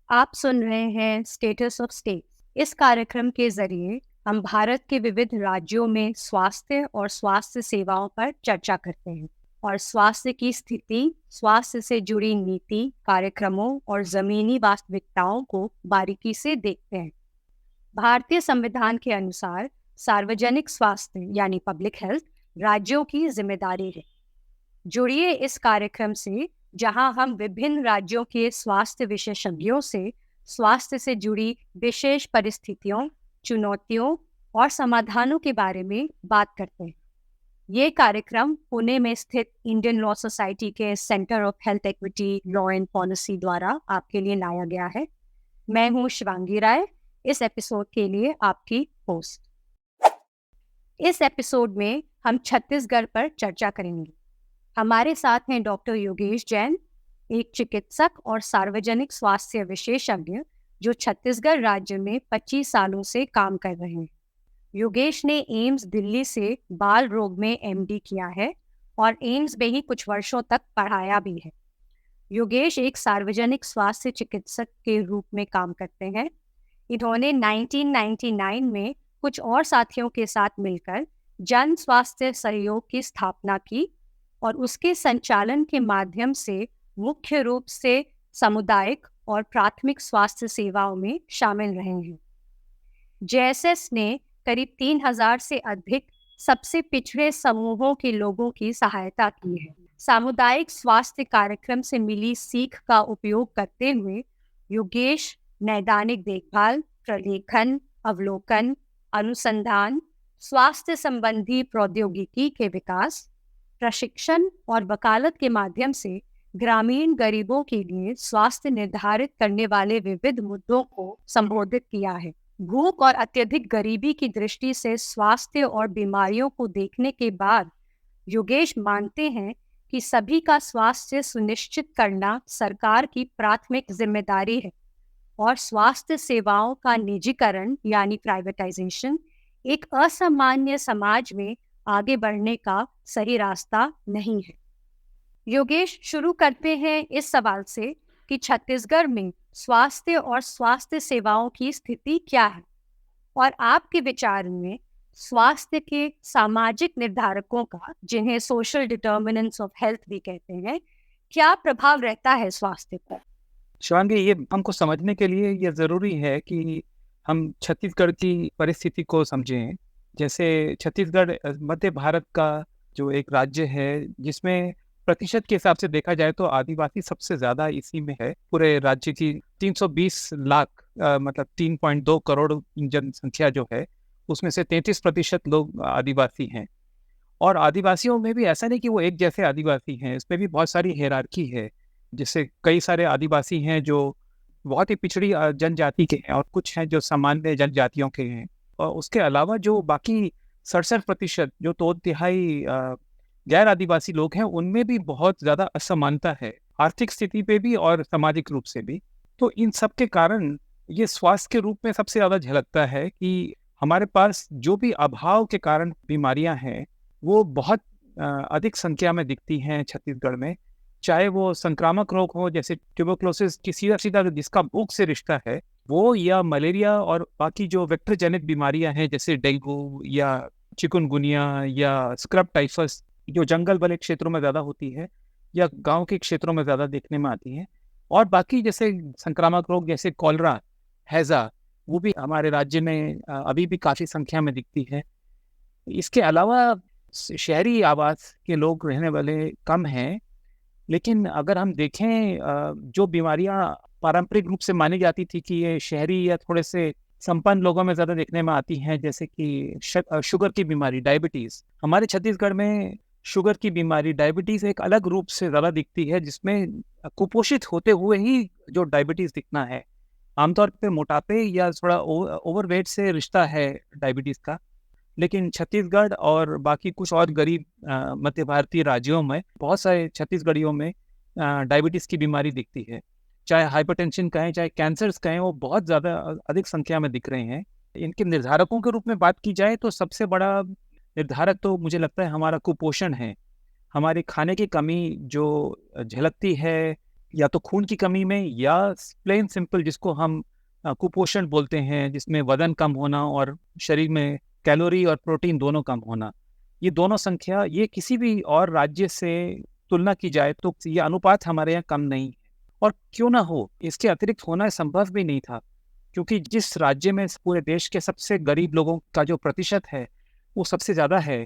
आप सुन रहे हैं स्टेटस ऑफ स्टेट। इस कार्यक्रम के जरिए हम भारत के विविध राज्यों में स्वास्थ्य और स्वास्थ्य सेवाओं पर चर्चा करते हैं और स्वास्थ्य की स्थिति, स्वास्थ्य से जुड़ी नीति, कार्यक्रमों और जमीनी वास्तविकताओं को बारीकी से देखते हैं। भारतीय संविधान के अनुसार सार्वजनिक स्वास्थ्य यानी पब्लिक हेल्थ राज्यों की जिम्मेदारी है। जुड़िए इस कार्यक्रम से जहां हम विभिन्न राज्यों के स्वास्थ्य विशेषज्ञों से स्वास्थ्य से जुड़ी विशेष परिस्थितियों, चुनौतियों और समाधानों के बारे में बात करते हैं। ये कार्यक्रम पुणे में स्थित इंडियन लॉ सोसाइटी के centre of health equity law and policy द्वारा आपके लिए लाया गया है। मैं हूँ शिवांगी राय, इस एपिसोड के लिए आपकी होस्ट। इस एपिसोड में हम छत्तीसगढ़ पर चर्चा करेंगे। हमारे साथ हैं डॉक्टर योगेश जैन, एक चिकित्सक और सार्वजनिक स्वास्थ्य विशेषज्ञ जो छत्तीसगढ़ राज्य में 25 सालों से काम कर रहे हैं। योगेश ने एम्स दिल्ली से बाल रोग में एमडी किया है और एम्स में ही कुछ वर्षों तक पढ़ाया भी है। योगेश एक सार्वजनिक स्वास्थ्य चिकित्सक के रूप में काम करते हैं। इन्होंने 1999 में कुछ और साथियों के साथ मिलकर जन स्वास्थ्य सहयोग की स्थापना की और उसके संचालन के माध्यम से मुख्य रूप से सामुदायिक और प्राथमिक स्वास्थ्य सेवाओं में शामिल रहे हैं। जेएसएस ने करीब 3000 से अधिक सबसे पिछड़े समूहों के लोगों की सहायता की है। सामुदायिक स्वास्थ्य कार्यक्रम से मिली सीख का उपयोग करते हुए योगेश नैदानिक देखभाल, प्रलेखन, अवलोकन, अनुसंधान, स्वास्थ्य संबंधी प्रौद्योगिकी के विकास, प्रशिक्षण और वकालत के माध्यम से ग्रामीण गरीबों के लिए स्वास्थ्य निर्धारित करने वाले विविध मुद्दों को संबोधित किया है। भूख और अत्यधिक गरीबी की दृष्टि से स्वास्थ्य और बीमारियों को देखने के बाद योगेश मानते हैं कि सभी का स्वास्थ्य सुनिश्चित करना सरकार की प्राथमिक जिम्मेदारी है और स्वास्थ्य सेवाओं का निजीकरण यानी प्राइवेटाइजेशन एक असामान्य समाज में आगे बढ़ने का सही रास्ता नहीं है। योगेश, शुरू करते हैं इस सवाल से कि छत्तीसगढ़ में स्वास्थ्य और स्वास्थ्य सेवाओं की स्थिति क्या है और आपके विचार में स्वास्थ्य के सामाजिक निर्धारकों का, जिन्हें सोशल डिटर्मिनेंट्स ऑफ हेल्थ भी कहते हैं, क्या प्रभाव रहता है स्वास्थ्य पर? शिवांगी, ये हमको समझने के लिए ये ज़रूरी है कि हम छत्तीसगढ़ की परिस्थिति को समझें। जैसे छत्तीसगढ़ मध्य भारत का जो एक राज्य है जिसमें प्रतिशत के हिसाब से देखा जाए तो आदिवासी सबसे ज़्यादा इसी में है। पूरे राज्य की 320 लाख मतलब 3.2 करोड़ जनसंख्या जो है उसमें से 33% लोग आदिवासी हैं। और आदिवासियों में भी ऐसा नहीं कि वो एक जैसे आदिवासी हैं, इसमें भी बहुत सारी हायरार्की है। जैसे कई सारे आदिवासी हैं जो बहुत ही पिछड़ी जनजाति के हैं और कुछ हैं जो सामान्य जनजातियों के हैं। और उसके अलावा जो बाकी 67% जो 2/3 गैर आदिवासी लोग हैं उनमें भी बहुत ज़्यादा असमानता है, आर्थिक स्थिति पे भी और सामाजिक रूप से भी। तो इन सब के कारण ये स्वास्थ्य के रूप में सबसे ज़्यादा झलकता है कि हमारे पास जो भी अभाव के कारण बीमारियां हैं वो बहुत अधिक संख्या में दिखती हैं छत्तीसगढ़ में। चाहे वो संक्रामक रोग हो जैसे ट्यूबरक्लोसिस की सीधा जिसका भूख से रिश्ता है वो, या मलेरिया और बाकी जो वेक्टर जनित बीमारियां हैं जैसे डेंगू या चिकुनगुनिया या स्क्रब टाइफस जो जंगल वाले क्षेत्रों में ज़्यादा होती है या गांव के क्षेत्रों में ज़्यादा देखने में आती हैं। और बाकी जैसे संक्रामक रोग जैसे कॉलरा, हैज़ा, वो भी हमारे राज्य में अभी भी काफ़ी संख्या में दिखती है। इसके अलावा शहरी आवास के लोग रहने वाले कम हैं, लेकिन अगर हम देखें जो बीमारियां पारंपरिक रूप से मानी जाती थी कि ये शहरी या थोड़े से संपन्न लोगों में ज़्यादा देखने में आती हैं, जैसे कि शुगर की बीमारी, डायबिटीज़, हमारे छत्तीसगढ़ में शुगर की बीमारी, डायबिटीज़ एक अलग रूप से ज़्यादा दिखती है जिसमें कुपोषित होते हुए ही जो डायबिटीज़ दिखना है। आमतौर पर मोटापे या थोड़ा ओवरवेट से रिश्ता है डायबिटीज़ का, लेकिन छत्तीसगढ़ और बाकी कुछ और गरीब मध्य भारतीय राज्यों में बहुत सारे छत्तीसगढ़ियों में डायबिटीज़ की बीमारी दिखती है। चाहे हाइपरटेंशन कहें, चाहे कैंसर्स कहें, वो बहुत ज़्यादा अधिक संख्या में दिख रहे हैं। इनके निर्धारकों के रूप में बात की जाए तो सबसे बड़ा निर्धारक तो मुझे लगता है हमारा कुपोषण है। हमारे खाने की कमी जो झलकती है, या तो खून की कमी में, या प्लेन सिंपल जिसको हम कुपोषण बोलते हैं, जिसमें वजन कम होना और शरीर में कैलोरी और प्रोटीन दोनों कम होना। ये दोनों संख्या, ये किसी भी और राज्य से तुलना की जाए तो ये अनुपात हमारे यहाँ कम नहीं है। और क्यों ना हो, इसके अतिरिक्त होना संभव भी नहीं था, क्योंकि जिस राज्य में पूरे देश के सबसे गरीब लोगों का जो प्रतिशत है वो सबसे ज़्यादा है।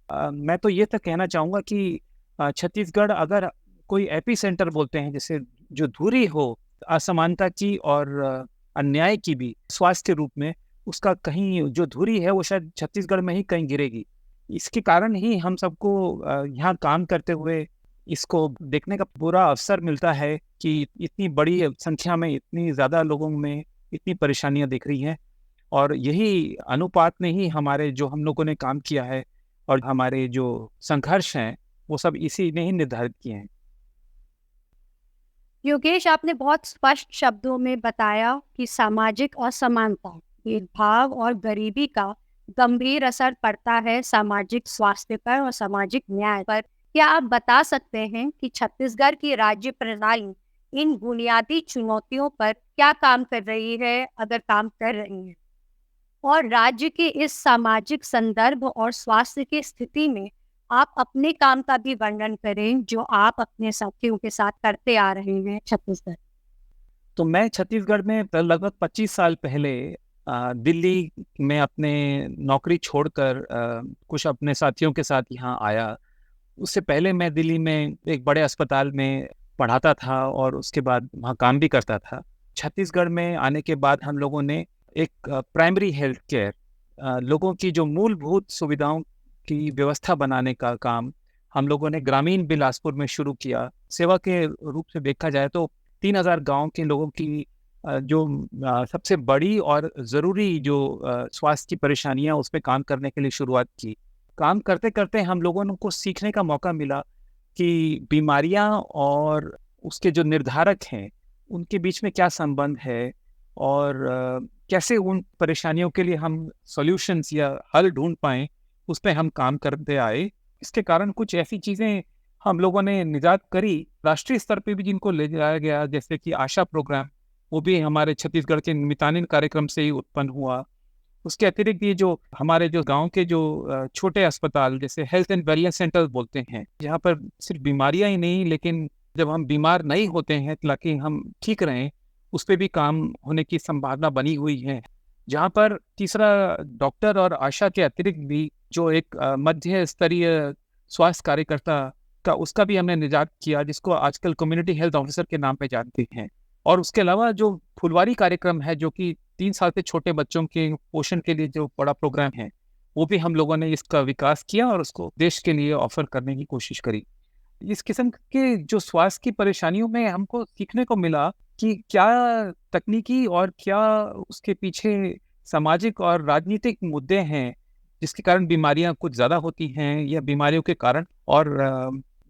मैं तो ये तक कहना चाहूँगा कि छत्तीसगढ़ अगर कोई एपी सेंटर बोलते हैं, जैसे जो धुरी हो असमानता की और अन्याय की भी स्वास्थ्य रूप में, उसका कहीं जो धुरी है वो शायद छत्तीसगढ़ में ही कहीं गिरेगी। इसके कारण ही हम सबको यहाँ काम करते हुए इसको देखने का पूरा अवसर मिलता है कि इतनी बड़ी संख्या में, इतनी ज़्यादा लोगों में इतनी परेशानियाँ दिख रही हैं। और यही अनुपात ने ही हमारे जो हम लोगों ने काम किया है और हमारे जो संघर्ष हैं, वो सब इसी ने ही निर्धारित किए हैं। योगेश, आपने बहुत स्पष्ट शब्दों में बताया कि सामाजिक असमानता, भेदभाव और गरीबी का गंभीर असर पड़ता है सामाजिक स्वास्थ्य पर और सामाजिक न्याय पर। क्या आप बता सकते हैं कि छत्तीसगढ़ की राज्य प्रणाली इन बुनियादी चुनौतियों पर क्या काम कर रही है, अगर काम कर रही है? और राज्य के इस सामाजिक संदर्भ और स्वास्थ्य की स्थिति में आप अपने काम का भी वर्णन करें जो आप अपने साथियों के साथ करते आ रहे हैं छत्तीसगढ़। तो मैं छत्तीसगढ़ में लगभग 25 साल पहले दिल्ली में अपने नौकरी छोड़कर कुछ अपने साथियों के साथ यहाँ आया। उससे पहले मैं दिल्ली में एक बड़े अस्पताल में पढ़ाता था और उसके बाद वहाँ काम भी करता था। छत्तीसगढ़ में आने के बाद हम लोगों ने एक प्राइमरी हेल्थ केयर, लोगों की जो मूलभूत सुविधाओं की व्यवस्था बनाने का काम हम लोगों ने ग्रामीण बिलासपुर में शुरू किया। सेवा के रूप से देखा जाए तो 3000 गांव के लोगों की जो सबसे बड़ी और ज़रूरी जो स्वास्थ्य की परेशानियां, उस पर काम करने के लिए शुरुआत की। काम करते करते हम लोगों को सीखने का मौका मिला कि बीमारियां और उसके जो निर्धारक हैं उनके बीच में क्या संबंध है, और कैसे उन परेशानियों के लिए हम सॉल्यूशंस या हल ढूंढ पाएं, उस पर हम काम करते आए। इसके कारण कुछ ऐसी चीज़ें हम लोगों ने निजात करी राष्ट्रीय स्तर पे भी, जिनको ले जाया गया, जैसे कि आशा प्रोग्राम, वो भी हमारे छत्तीसगढ़ के मितानिन कार्यक्रम से ही उत्पन्न हुआ। उसके अतिरिक्त ये जो हमारे जो गांव के जो छोटे अस्पताल, जैसे हेल्थ एंड वेलनेस सेंटर बोलते हैं, जहाँ पर सिर्फ बीमारियां ही नहीं, लेकिन जब हम बीमार नहीं होते हैं ताकि हम ठीक रहें, उस पर भी काम होने की संभावना बनी हुई है। जहाँ पर तीसरा, डॉक्टर और आशा के अतिरिक्त भी जो एक मध्य स्तरीय स्वास्थ्य कार्यकर्ता का, उसका भी हमने निजात किया, जिसको आजकल कम्युनिटी हेल्थ ऑफिसर के नाम पे जानते हैं। और उसके अलावा जो फुलवारी कार्यक्रम है, जो कि 3 साल से छोटे बच्चों के पोषण के लिए जो बड़ा प्रोग्राम है, वो भी हम लोगों ने इसका विकास किया और उसको देश के लिए ऑफर करने की कोशिश करी। इस किस्म के जो स्वास्थ्य की परेशानियों में हमको सीखने को मिला कि क्या तकनीकी और क्या उसके पीछे सामाजिक और राजनीतिक मुद्दे हैं, जिसके कारण बीमारियां कुछ ज़्यादा होती हैं, या बीमारियों के कारण। और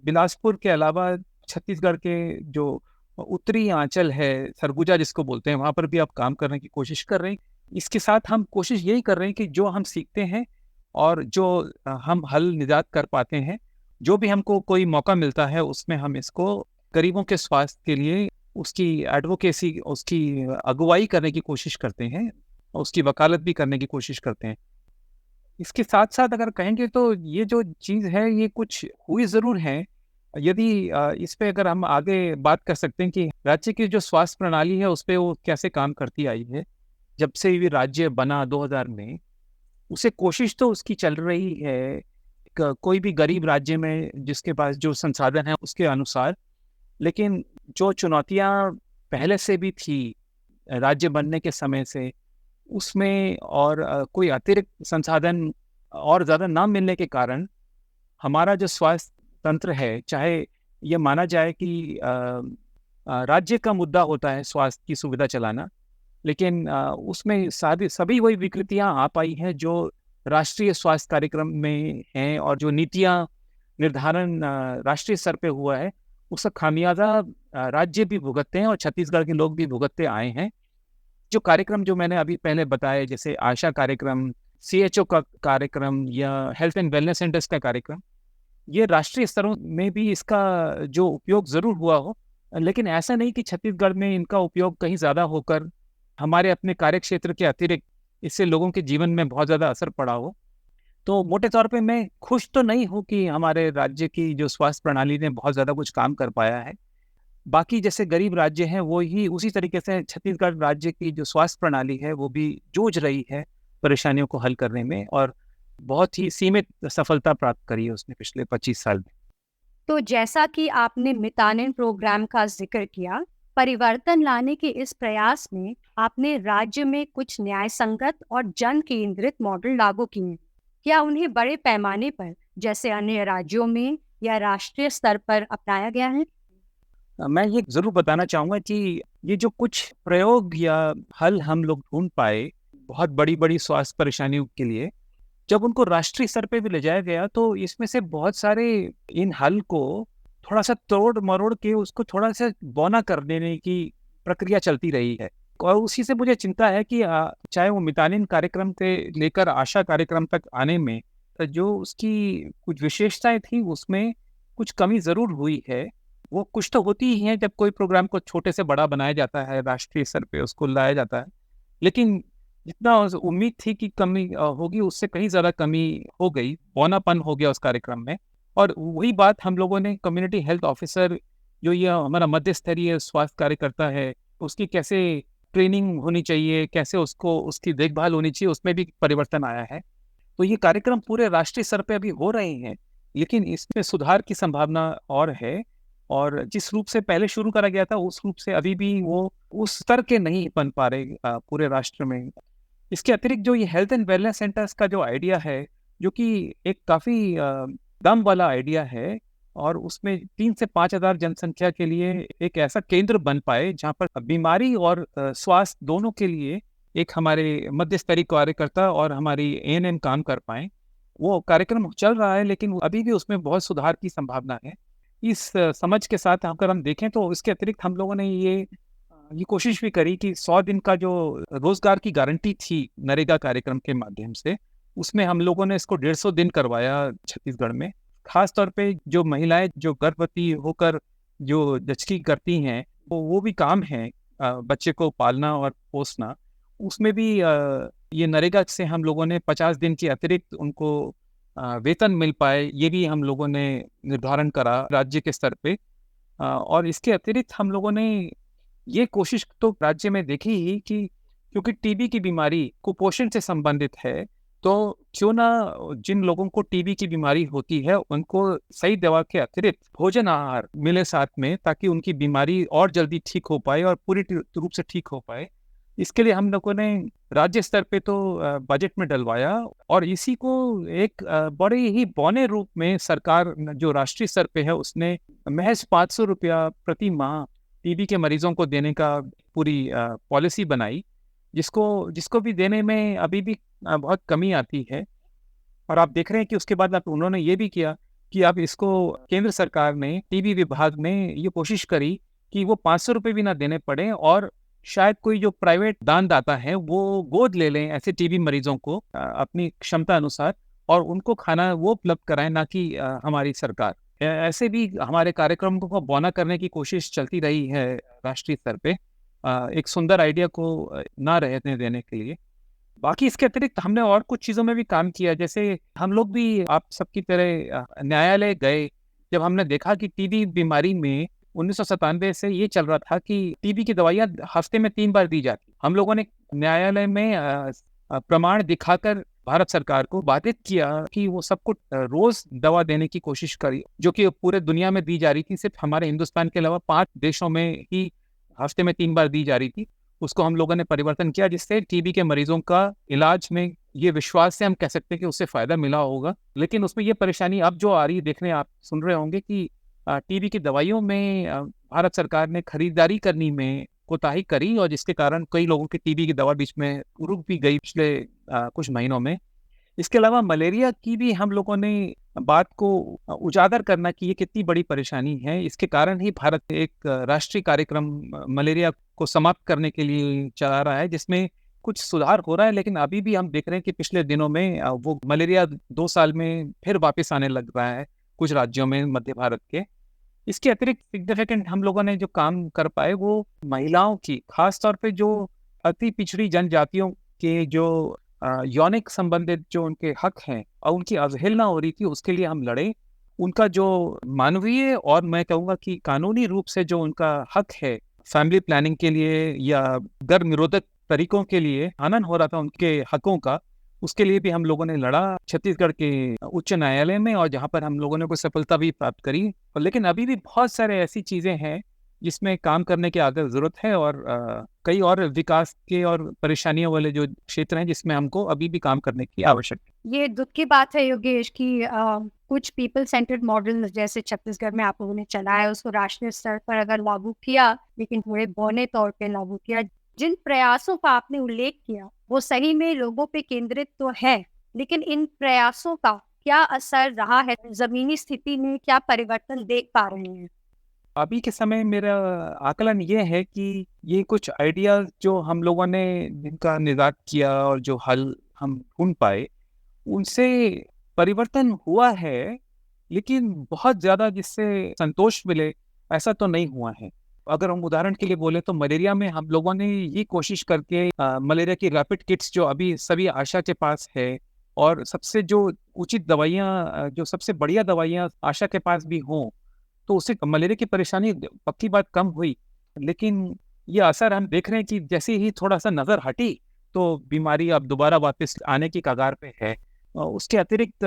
बिलासपुर के अलावा छत्तीसगढ़ के जो उत्तरी आंचल है, सरगुजा जिसको बोलते हैं, वहाँ पर भी आप काम करने की कोशिश कर रहे हैं। इसके साथ हम कोशिश यही कर रहे हैं कि जो हम सीखते हैं और जो हम हल निजात कर पाते हैं, जो भी हमको कोई मौका मिलता है, उसमें हम इसको गरीबों के स्वास्थ्य के लिए उसकी एडवोकेसी, उसकी अगुवाई करने की कोशिश करते हैं, उसकी वकालत भी करने की कोशिश करते हैं। इसके साथ-साथ अगर कहेंगे तो ये जो चीज़ है, ये कुछ हुई ज़रूर है। यदि इस पे अगर हम आगे बात कर सकते हैं कि राज्य की जो स्वास्थ्य प्रणाली है, उस पे वो कैसे काम करती आई है। जब से ये राज्य बना 2000 में, उसे कोशिश तो उसकी चल रही है, कोई भी गरीब राज्य में जिसके पास जो संसाधन है उसके अनुसार। लेकिन जो चुनौतियाँ पहले से भी थी राज्य बनने के समय से, उसमें और कोई अतिरिक्त संसाधन और ज़्यादा ना मिलने के कारण हमारा जो स्वास्थ्य तंत्र है, चाहे ये माना जाए कि राज्य का मुद्दा होता है स्वास्थ्य की सुविधा चलाना, लेकिन उसमें सभी वही विकृतियां आ पाई हैं जो राष्ट्रीय स्वास्थ्य कार्यक्रम में हैं, और जो नीतियां निर्धारण राष्ट्रीय स्तर पे हुआ है, उसका खामियाजा राज्य भी भुगतते हैं और छत्तीसगढ़ के लोग भी भुगतते आए हैं। जो कार्यक्रम जो मैंने अभी पहले बताए, जैसे आशा कार्यक्रम, CHO का कार्यक्रम, या हेल्थ एंड वेलनेस सेंटर्स का कार्यक्रम, ये राष्ट्रीय स्तरों में भी इसका जो उपयोग ज़रूर हुआ हो, लेकिन ऐसा नहीं कि छत्तीसगढ़ में इनका उपयोग कहीं ज़्यादा होकर हमारे अपने कार्यक्षेत्र के अतिरिक्त इससे लोगों के जीवन में बहुत ज़्यादा असर पड़ा हो। तो मोटे तौर पे मैं खुश तो नहीं हूँ कि हमारे राज्य की जो स्वास्थ्य प्रणाली ने बहुत ज़्यादा कुछ काम कर पाया है। बाकी जैसे गरीब राज्य हैं, वो ही उसी तरीके से छत्तीसगढ़ राज्य की जो स्वास्थ्य प्रणाली है, वो भी जूझ रही है परेशानियों को हल करने में, और बहुत ही सीमित सफलता प्राप्त करी है उसने पिछले 25 साल में। तो जैसा कि आपने मितानिन प्रोग्राम का जिक्र किया, परिवर्तन लाने के इस प्रयास में आपने राज्य में कुछ न्याय संगत और जन केंद्रित मॉडल लागू किए। क्या उन्हें बड़े पैमाने पर, जैसे अन्य राज्यों में या राष्ट्रीय स्तर पर अपनाया गया है? मैं ये ज़रूर बताना चाहूँगा कि ये जो कुछ प्रयोग या हल हम लोग ढूँढ पाए, बहुत बड़ी-बड़ी स्वास्थ्य परेशानियों के लिए, जब उनको राष्ट्रीय स्तर पे भी ले जाया गया, तो इसमें से बहुत सारे इन हल को थोड़ा-सा तोड़-मरोड़ के उसको थोड़ा-सा बौना कर देने की प्रक्रिया चलती रही है। और उसी से मुझे चिंता है कि चाहे वो मितानिन कार्यक्रम से लेकर आशा कार्यक्रम तक आने में जो उसकी कुछ विशेषताएँ थी, उसमें कुछ कमी ज़रूर हुई है। वो कुछ तो होती ही हैं जब कोई प्रोग्राम को छोटे से बड़ा बनाया जाता है, राष्ट्रीय स्तर पे उसको लाया जाता है। लेकिन जितना उम्मीद थी कि कमी होगी, उससे कहीं ज़्यादा कमी हो गई, बौनापन हो गया उस कार्यक्रम में। और वही बात हम लोगों ने कम्युनिटी हेल्थ ऑफिसर, जो ये हमारा मध्य स्तरीय स्वास्थ्य कार्यकर्ता है, उसकी कैसे ट्रेनिंग होनी चाहिए, कैसे उसको उसकी देखभाल होनी चाहिए, उसमें भी परिवर्तन आया है। तो ये कार्यक्रम पूरे राष्ट्रीय स्तर पे अभी हो रहे हैं, लेकिन इसमें सुधार की संभावना और है। और जिस रूप से पहले शुरू करा गया था, उस रूप से अभी भी वो उस स्तर के नहीं बन पा रहे पूरे राष्ट्र में। इसके अतिरिक्त जो ये हेल्थ एंड वेलनेस सेंटर्स का जो आइडिया है, जो कि एक काफ़ी दम वाला आइडिया है, और उसमें 3 से 5,000 जनसंख्या के लिए एक ऐसा केंद्र बन पाए, जहाँ पर बीमारी और स्वास्थ्य दोनों के लिए एक हमारे मध्य स्तरीय कार्यकर्ता और हमारी एएनएम काम कर पाएँ। वो कार्यक्रम चल रहा है, लेकिन अभी भी उसमें बहुत सुधार की संभावना है। इस समझ के साथ अगर हम देखें, तो इसके अतिरिक्त हम लोगों ने ये कोशिश भी करी कि 100 दिन का जो रोज़गार की गारंटी थी नरेगा कार्यक्रम के माध्यम से, उसमें हम लोगों ने इसको 150 दिन करवाया छत्तीसगढ़ में। ख़ास तौर पे जो महिलाएँ जो गर्भवती होकर जो जचकी करती हैं, वो भी काम है बच्चे को पालना और पोसना। उसमें भी ये नरेगा से हम लोगों ने 50 दिन के अतिरिक्त उनको वेतन मिल पाए, ये भी हम लोगों ने निर्धारण करा राज्य के स्तर पे। और इसके अतिरिक्त हम लोगों ने ये कोशिश तो राज्य में देखी ही कि क्योंकि टीबी की बीमारी कुपोषण से संबंधित है, तो क्यों ना जिन लोगों को टीबी की बीमारी होती है, उनको सही दवा के अतिरिक्त भोजन आहार मिले साथ में, ताकि उनकी बीमारी और जल्दी ठीक हो पाए और पूरी रूप से ठीक हो पाए। इसके लिए हम लोगों ने राज्य स्तर पे तो बजट में डलवाया, और इसी को एक बड़े ही बौने रूप में सरकार जो राष्ट्रीय स्तर पे है, उसने महज 500 रुपया प्रति माह टीबी के मरीजों को देने का पूरी पॉलिसी बनाई, जिसको जिसको भी देने में अभी भी बहुत कमी आती है। और आप देख रहे हैं कि उसके बाद अब उन्होंने ये भी किया कि अब इसको केंद्र सरकार ने, टीबी विभाग ने ये कोशिश करी कि वो 500 रुपये भी ना देने पड़े, और शायद कोई जो प्राइवेट दानदाता है वो गोद ले लें ऐसे टीबी मरीजों को अपनी क्षमता अनुसार, और उनको खाना वो उपलब्ध कराएं, ना कि हमारी सरकार। ऐसे भी हमारे कार्यक्रम को बौना करने की कोशिश चलती रही है राष्ट्रीय स्तर पे, एक सुंदर आइडिया को ना रहने देने के लिए। बाकी इसके अतिरिक्त हमने और कुछ चीज़ों में भी काम किया, जैसे हम लोग भी आप सबकी तरह न्यायालय गए, जब हमने देखा कि टीबी बीमारी में 1997 से ये चल रहा था कि टीबी की दवाइयाँ हफ्ते में 3 बार दी जाती। हम लोगों ने न्यायालय में प्रमाण दिखाकर भारत सरकार को बाधित किया कि वो सबको रोज़ दवा देने की कोशिश करी, जो कि पूरे दुनिया में दी जा रही थी, सिर्फ हमारे हिंदुस्तान के अलावा 5 देशों में ही हफ्ते में 3 बार दी जा रही थी। उसको हम लोगों ने परिवर्तन किया, जिससे टीबी के मरीजों का इलाज में ये विश्वास से हम कह सकते हैं कि उससे फ़ायदा मिला होगा। लेकिन उसमें ये परेशानी अब जो आ रही है, देखने आप सुन रहे होंगे कि टीबी की दवाइयों में भारत सरकार ने खरीदारी करनी में कोताही करी, और जिसके कारण कई लोगों की टीबी की दवा बीच में रुक भी गई पिछले कुछ महीनों में। इसके अलावा मलेरिया की भी हम लोगों ने बात को उजागर करना कि ये कितनी बड़ी परेशानी है। इसके कारण ही भारत एक राष्ट्रीय कार्यक्रम मलेरिया को समाप्त करने के लिए चला रहा है, जिसमें कुछ सुधार हो रहा है, लेकिन अभी भी हम देख रहे हैं कि पिछले दिनों में वो मलेरिया 2 साल में फिर वापस आने लग रहा है। कुछ राज्यों में मध्य भारत के। इसके अतिरिक्त सिग्निफिकेंट हम लोगों ने जो काम कर पाए वो महिलाओं की, खास तौर पे जो अति पिछड़ी जनजातियों के जो यौनिक संबंधित जो उनके हक हैं और उनकी अवहेलना हो रही थी, उसके लिए हम लड़े। उनका जो मानवीय और मैं कहूँगा कि कानूनी रूप से जो उनका हक है फैमिली प्लानिंग के लिए या गर्भ निरोधक तरीकों के लिए हनन हो रहा था उनके हकों का, उसके लिए भी हम लोगों ने लड़ा छत्तीसगढ़ के उच्च न्यायालय में, और जहाँ पर हम लोगों ने कोई सफलता भी प्राप्त करी। लेकिन अभी भी बहुत सारे ऐसी चीज़ें हैं जिसमें काम करने की आगे ज़रूरत है, और कई और विकास के और परेशानियों वाले जो क्षेत्र हैं जिसमें हमको अभी भी काम करने की आवश्यकता है। ये दुख की बात है योगेश कि कुछ पीपल सेंटर्ड मॉडल जैसे छत्तीसगढ़ में आप लोगों ने चलाया, उसको राष्ट्रीय स्तर पर अगर लागू किया, लेकिन थोड़े बौने तौर पे लागू किया। जिन प्रयासों का आपने उल्लेख किया वो सही में लोगों पे केंद्रित तो है, लेकिन इन प्रयासों का क्या असर रहा है, जमीनी स्थिति में क्या परिवर्तन देख पा रहे हैं? अभी के समय मेरा आकलन ये है कि ये कुछ आइडियाज जो हम लोगों ने जिनका निजात किया और जो हल हम ढूंढ पाए, उनसे परिवर्तन हुआ है, लेकिन बहुत ज़्यादा जिससे संतोष मिले ऐसा तो नहीं हुआ है। अगर हम उदाहरण के लिए बोले तो मलेरिया में हम लोगों ने ये कोशिश करके मलेरिया की रैपिड किट्स जो अभी सभी आशा के पास है, और सबसे जो उचित दवाइयाँ जो सबसे बढ़िया दवाइयाँ आशा के पास भी हों, तो उससे मलेरिया की परेशानी पक्की बात कम हुई। लेकिन ये असर हम देख रहे हैं कि जैसे ही थोड़ा-सा नज़र हटी, तो बीमारी अब दोबारा वापस आने की कगार पे है। उसके अतिरिक्त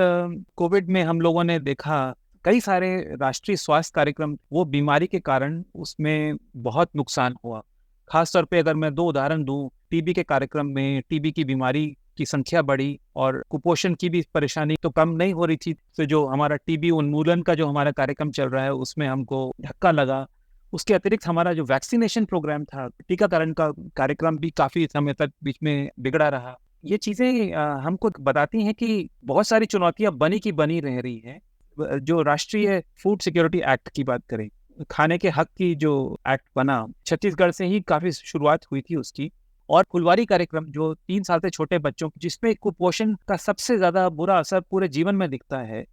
कोविड में हम लोगों ने देखा कई सारे राष्ट्रीय स्वास्थ्य कार्यक्रम वो बीमारी के कारण उसमें बहुत नुकसान हुआ। ख़ास तौर पे अगर मैं 2 उदाहरण दूँ, टीबी के कार्यक्रम में टीबी की बीमारी की संख्या बढ़ी और कुपोषण की भी परेशानी तो कम नहीं हो रही थी। तो जो हमारा टीबी उन्मूलन का जो हमारा कार्यक्रम चल रहा है उसमें हमको धक्का लगा। उसके अतिरिक्त हमारा जो वैक्सीनेशन प्रोग्राम था, टीकाकरण का कार्यक्रम भी काफ़ी समय तक बीच में बिगड़ा रहा। ये चीज़ें हमको बताती हैं कि बहुत सारी चुनौतियाँ बनी की बनी रह रही हैं। जो राष्ट्रीय फूड सिक्योरिटी एक्ट की बात करें, खाने के हक की जो एक्ट बना, छत्तीसगढ़ से ही काफ़ी शुरुआत हुई थी उसकी। और फुलवारी कार्यक्रम जो 3 साल से छोटे बच्चों जिसमें कुपोषण का सबसे ज़्यादा बुरा असर पूरे जीवन में दिखता है,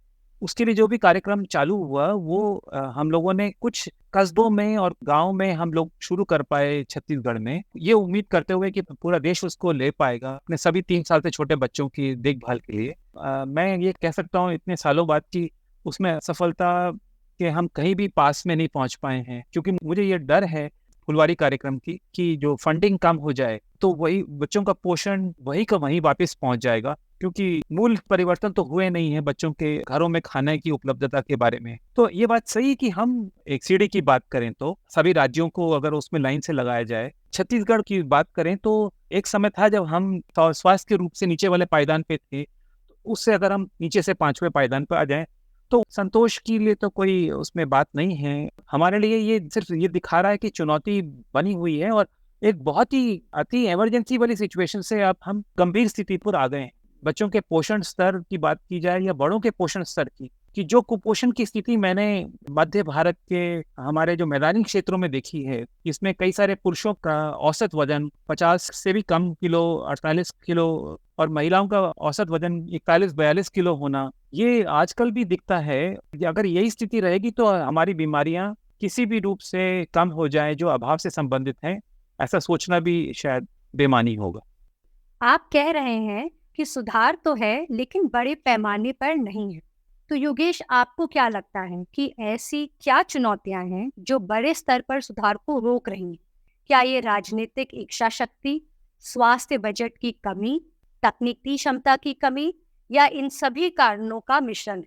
उसके लिए जो भी कार्यक्रम चालू हुआ वो हम लोगों ने कुछ कस्बों में और गाँव में हम लोग शुरू कर पाए छत्तीसगढ़ में, ये उम्मीद करते हुए कि पूरा देश उसको ले पाएगा अपने सभी 3 साल से छोटे बच्चों की देखभाल के लिए। मैं ये कह सकता हूँ इतने सालों बाद कि उसमें सफलता के हम कहीं भी पास में नहीं पहुँच पाए हैं, क्योंकि मुझे ये डर है फुलवारी कार्यक्रम की कि जो फंडिंग कम हो जाए तो वही बच्चों का पोषण वही का वहीं वापस पहुंच जाएगा, क्योंकि मूल परिवर्तन तो हुए नहीं है बच्चों के घरों में खाने की उपलब्धता के बारे में। तो ये बात सही है कि हम एक सीढ़ी की बात करें तो सभी राज्यों को अगर उसमें लाइन से लगाया जाए, छत्तीसगढ़ की बात करें तो एक समय था जब हम स्वास्थ्य के रूप से नीचे वाले पायदान पे थे, उससे अगर हम नीचे से 5वें पायदान पर आ जाएं तो संतोष के लिए तो कोई उसमें बात नहीं है। हमारे लिए ये सिर्फ ये दिखा रहा है कि चुनौती बनी हुई है और एक बहुत ही अति इमरजेंसी वाली सिचुएशन से अब हम गंभीर स्थिति पर आ गए हैं। बच्चों के पोषण स्तर की बात की जाए या बड़ों के पोषण स्तर की, कि जो कुपोषण की स्थिति मैंने मध्य भारत के हमारे जो मैदानी क्षेत्रों में देखी है, इसमें कई सारे पुरुषों का औसत वजन 50 से भी कम किलो, 48 किलो, और महिलाओं का औसत वजन 41-42 किलो होना, ये आजकल भी दिखता है। अगर यही स्थिति रहेगी तो हमारी बीमारियां किसी भी रूप से कम हो जाए जो अभाव से संबंधित हैं, ऐसा सोचना भी शायद बेमानी होगा। आप कह रहे हैं कि सुधार तो है लेकिन बड़े पैमाने पर नहीं है। तो योगेश, आपको क्या लगता है कि ऐसी क्या चुनौतियां हैं जो बड़े स्तर पर सुधार को रोक रही हैं? क्या ये राजनीतिक इच्छा शक्ति, स्वास्थ्य बजट की कमी, तकनीकी क्षमता की कमी, या इन सभी कारणों का मिश्रण है?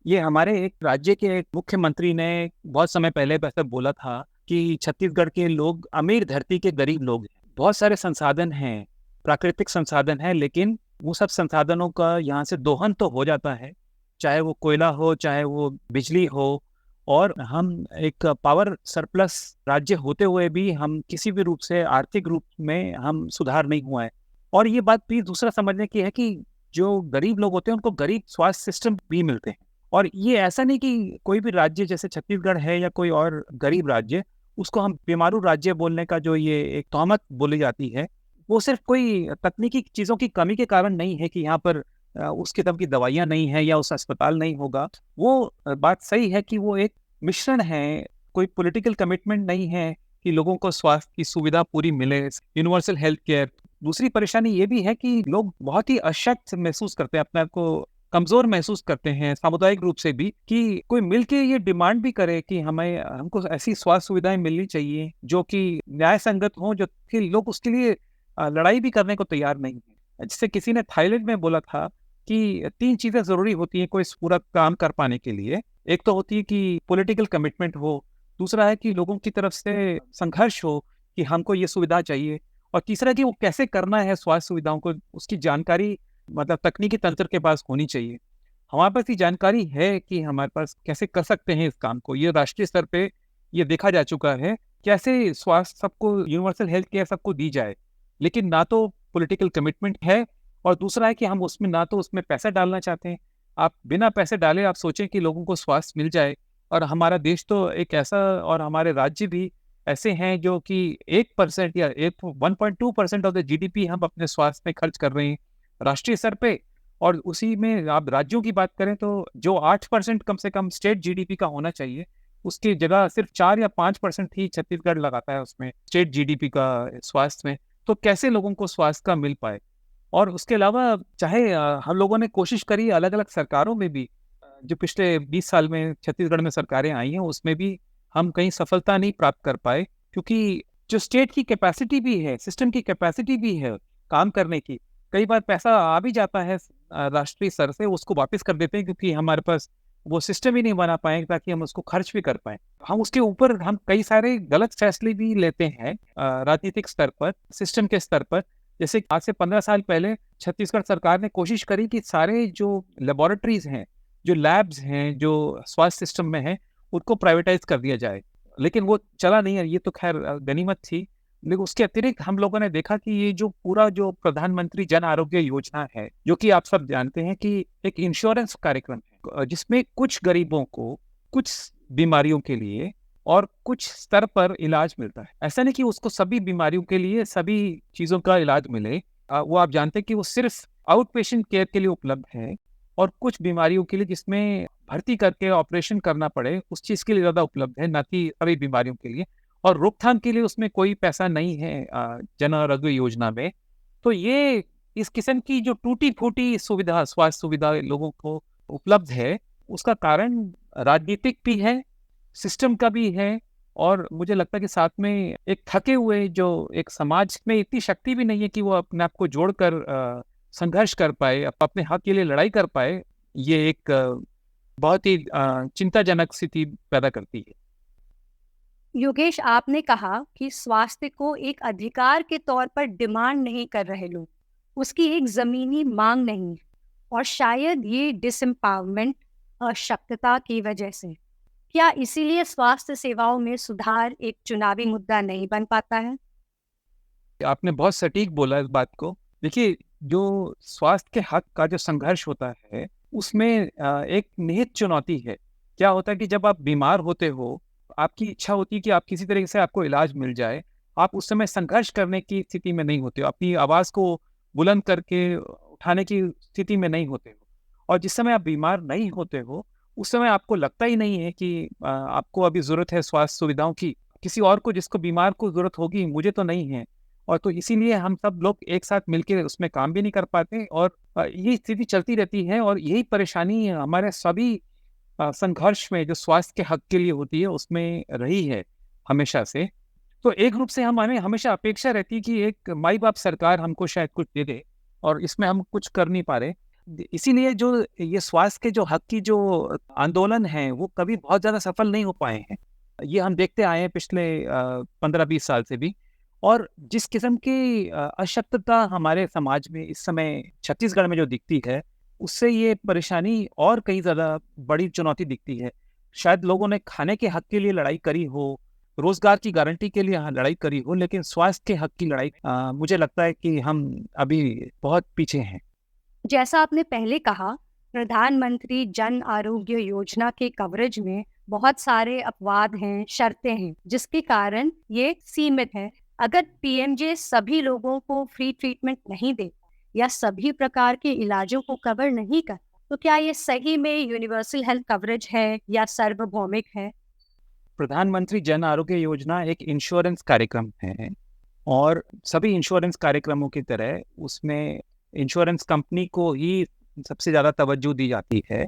ये हमारे एक राज्य के एक मुख्यमंत्री ने बहुत समय पहले ऐसा बोला था कि छत्तीसगढ़ के लोग अमीर धरती के गरीब लोग हैं। बहुत सारे संसाधन हैं, प्राकृतिक संसाधन हैं, लेकिन वो सब संसाधनों का यहाँ से दोहन तो हो जाता है, चाहे वो कोयला हो, चाहे वो बिजली हो, और हम एक पावर सरप्लस राज्य होते हुए भी हम किसी भी रूप से आर्थिक रूप में हम सुधार नहीं हुआ है। और ये बात भी दूसरा समझने की है कि जो गरीब लोग होते हैं उनको गरीब स्वास्थ्य सिस्टम भी मिलते हैं। और ये ऐसा नहीं कि कोई भी राज्य जैसे छत्तीसगढ़ है या कोई और गरीब राज्य, उसको हम बीमारू राज्य बोलने का जो ये एक तोहमत बोली जाती है, वो सिर्फ कोई तकनीकी चीज़ों की कमी के कारण नहीं है कि यहाँ पर उस किस्म की दवाइयाँ नहीं है या उस अस्पताल नहीं होगा। वो बात सही है कि वो एक मिश्रण है, कोई पॉलिटिकल कमिटमेंट नहीं है कि लोगों को स्वास्थ्य की सुविधा पूरी मिले, यूनिवर्सल हेल्थ केयर। दूसरी परेशानी ये भी है कि लोग बहुत ही अशक्त महसूस करते हैं, अपने आप को कमज़ोर महसूस करते हैं, सामुदायिक रूप से भी, कि कोई मिलके ये डिमांड भी करे कि हमको ऐसी स्वास्थ्य सुविधाएँ मिलनी चाहिए, जो कि न्याय संगत हों, जो कि लोग उसके लिए लड़ाई भी करने को तैयार नहीं हैं। जैसे किसी ने थाईलैंड में बोला था कि 3 चीज़ें ज़रूरी होती हैं कोई इस पूरा काम कर पाने के लिए। एक तो होती है कि पॉलिटिकल कमिटमेंट हो, दूसरा है कि लोगों की तरफ से संघर्ष हो कि हमको ये सुविधा चाहिए, और तीसरा कि वो कैसे करना है स्वास्थ्य सुविधाओं को, उसकी जानकारी मतलब तकनीकी तंत्र के पास होनी चाहिए। हमारे पास ये जानकारी है कि हमारे पास कैसे कर सकते हैं इस काम को। ये राष्ट्रीय स्तर पे ये देखा जा चुका है, कैसे स्वास्थ्य सबको यूनिवर्सल हेल्थ केयर सबको दी जाए। लेकिन ना तो पॉलिटिकल कमिटमेंट है, और दूसरा है कि हम उसमें ना तो उसमें पैसा डालना चाहते हैं। आप बिना पैसे डाले आप सोचें कि लोगों को स्वास्थ्य मिल जाए, और हमारा देश तो एक ऐसा, और हमारे राज्य भी ऐसे हैं जो कि 1% या 1.2% ऑफ द जीडीपी हम अपने स्वास्थ्य में खर्च कर रहे हैं राष्ट्रीय स्तर पे। और उसी में आप राज्यों की बात करें तो जो 8% कम से कम स्टेट जीडीपी का होना चाहिए, उसकी जगह सिर्फ 4 या 5% ही छत्तीसगढ़ लगाता है उसमें स्टेट जीडीपी का स्वास्थ्य में। तो कैसे लोगों को स्वास्थ्य का मिल पाए? और उसके अलावा चाहे हम लोगों ने कोशिश करी अलग-अलग सरकारों में भी, जो पिछले 20 साल में छत्तीसगढ़ में सरकारें आई हैं, उसमें भी हम कहीं सफलता नहीं प्राप्त कर पाए, क्योंकि जो स्टेट की कैपेसिटी भी है, सिस्टम की कैपेसिटी भी है काम करने की, कई बार पैसा आ भी जाता है राष्ट्रीय स्तर से, उसको वापस कर देते हैं क्योंकि हमारे पास वो सिस्टम ही नहीं बना पाए ताकि हम उसको खर्च भी कर पाएँ। हम उसके ऊपर हम कई सारे गलत फैसले भी लेते हैं राजनीतिक स्तर पर, सिस्टम के स्तर पर। जैसे कि आज से 15 साल पहले छत्तीसगढ़ सरकार ने कोशिश करी कि सारे जो लैबोरेटरीज़ हैं, जो लैब्स हैं, जो स्वास्थ्य सिस्टम में हैं, उनको प्राइवेटाइज़ कर दिया जाए। लेकिन वो चला नहीं है, ये तो ख़ैर गनीमत थी। लेकिन उसके अतिरिक्त हम लोगों ने देखा कि ये जो पूरा जो प्रधानमंत्री जन आरोग्य योजना है, जो कि आप सब जानते हैं कि एक इंश्योरेंस कार्यक्रम है, जिसमें कुछ गरीबों को कुछ बीमारियों के लिए और कुछ स्तर पर इलाज मिलता है। ऐसा नहीं कि उसको सभी बीमारियों के लिए सभी चीज़ों का इलाज मिले। वो आप जानते हैं कि वो सिर्फ़ आउट पेशेंट केयर के लिए उपलब्ध है, और कुछ बीमारियों के लिए जिसमें भर्ती करके ऑपरेशन करना पड़े, उस चीज़ के लिए ज़्यादा उपलब्ध है, ना कि सभी बीमारियों के लिए। और रोकथाम के लिए उसमें कोई पैसा नहीं है जन आरोग्य योजना में। तो ये इस किस्म की जो टूटी-फूटी सुविधा, स्वास्थ्य सुविधा लोगों को उपलब्ध है, उसका कारण राजनीतिक भी है, सिस्टम का भी है, और मुझे लगता है कि साथ में एक थके हुए जो एक समाज में इतनी शक्ति भी नहीं है कि वो अपने आप को जोड़कर संघर्ष कर पाए, अपने हक के लिए लड़ाई कर पाए। ये एक बहुत ही चिंताजनक स्थिति पैदा करती है। योगेश, आपने कहा कि स्वास्थ्य को एक अधिकार के तौर पर डिमांड नहीं कर रहे लोग, उसकी एक जमीनी मांग नहीं है, और शायद ये डिसएम्पावरमेंट, अशक्तता की वजह से। क्या इसीलिए स्वास्थ्य सेवाओं में सुधार एक चुनावी मुद्दा नहीं बन पाता है? आपने बहुत सटीक बोला इस बात को। देखिए, जो स्वास्थ्य के हक का जो संघर्ष होता है, उसमें एक निहित चुनौती है। क्या होता है कि जब आप बीमार होते हो, आपकी इच्छा होती है कि आप किसी तरीके से आपको इलाज मिल जाए। आप उस समय संघर्ष करने की स्थिति में नहीं होते हो, अपनी आवाज़ को बुलंद करके उठाने की स्थिति में नहीं होते हो। और जिस समय आप बीमार नहीं होते हो, उस समय आपको लगता ही नहीं है कि आपको अभी ज़रूरत है स्वास्थ्य सुविधाओं की। किसी और को, जिसको बीमार को ज़रूरत होगी, मुझे तो नहीं है। और तो इसीलिए हम सब लोग एक साथ मिलके उसमें काम भी नहीं कर पाते, और ये स्थिति चलती रहती है, और यही परेशानी हमारे सभी संघर्ष में जो स्वास्थ्य के हक के लिए होती है, उसमें रही है हमेशा से। तो एक रूप से हमें हमेशा अपेक्षा रहती है कि एक माई-बाप सरकार हमको शायद कुछ दे दे, और इसमें हम कुछ कर नहीं पा रहे। इसीलिए जो ये स्वास्थ्य के जो हक की जो आंदोलन है, वो कभी बहुत ज़्यादा सफल नहीं हो पाए हैं। ये हम देखते आए हैं पिछले 15-20 साल से भी। और जिस किस्म की अशक्तता हमारे समाज में इस समय छत्तीसगढ़ में जो दिखती है, उससे ये परेशानी और कहीं ज़्यादा बड़ी चुनौती दिखती है। शायद लोगों ने खाने के हक के लिए लड़ाई करी हो, रोज़गार की गारंटी के लिए लड़ाई करी हो, लेकिन स्वास्थ्य के हक की लड़ाई मुझे लगता है कि हम अभी बहुत पीछे हैं। जैसा आपने पहले कहा, प्रधानमंत्री जन आरोग्य योजना के कवरेज में बहुत सारे अपवाद हैं, शर्तें हैं, जिसके कारण ये सीमित है। अगर पीएमजे सभी लोगों को फ्री ट्रीटमेंट नहीं दे, या सभी प्रकार के इलाजों को कवर नहीं करता। तो क्या ये सही में यूनिवर्सल हेल्थ कवरेज है या सार्वभौमिक है? प्रधानमंत्री जन आरोग्य योजना एक इंश्योरेंस कार्यक्रम है और सभी इंश्योरेंस कार्यक्रमों की तरह उसमें इंश्योरेंस कंपनी को ही सबसे ज़्यादा तवज्जो दी जाती है।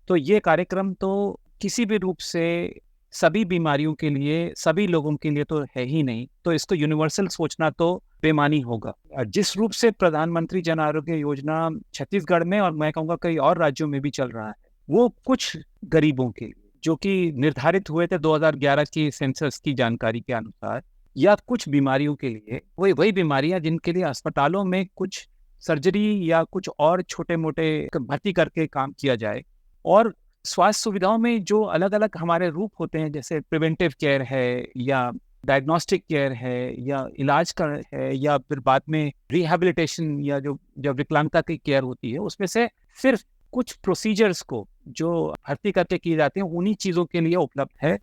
तो ये कार्यक्रम तो किसी भी रूप से सभी बीमारियों के लिए, सभी लोगों के लिए तो है ही नहीं, तो इसको यूनिवर्सल सोचना तो बेमानी होगा। जिस रूप से प्रधानमंत्री जन आरोग्य योजना छत्तीसगढ़ में और मैं कहूँगा कई और राज्यों में भी चल रहा है, वो कुछ गरीबों के लिए, जो कि निर्धारित हुए थे 2011 की सेंसस की जानकारी के अनुसार, या कुछ बीमारियों के लिए, वही बीमारियां जिनके लिए अस्पतालों में कुछ सर्जरी या कुछ और छोटे-मोटे भर्ती करके काम किया जाए। और स्वास्थ्य सुविधाओं में जो अलग-अलग हमारे रूप होते हैं, जैसे प्रिवेंटिव केयर है या डायग्नोस्टिक केयर है या इलाज का है या फिर बाद में रिहैबिलिटेशन या जो जब विकलांगता की केयर होती है, उसमें से सिर्फ कुछ प्रोसीजर्स को जो भर्ती करके किए जाते हैं, उन्हीं चीज़ों के लिए उपलब्ध है।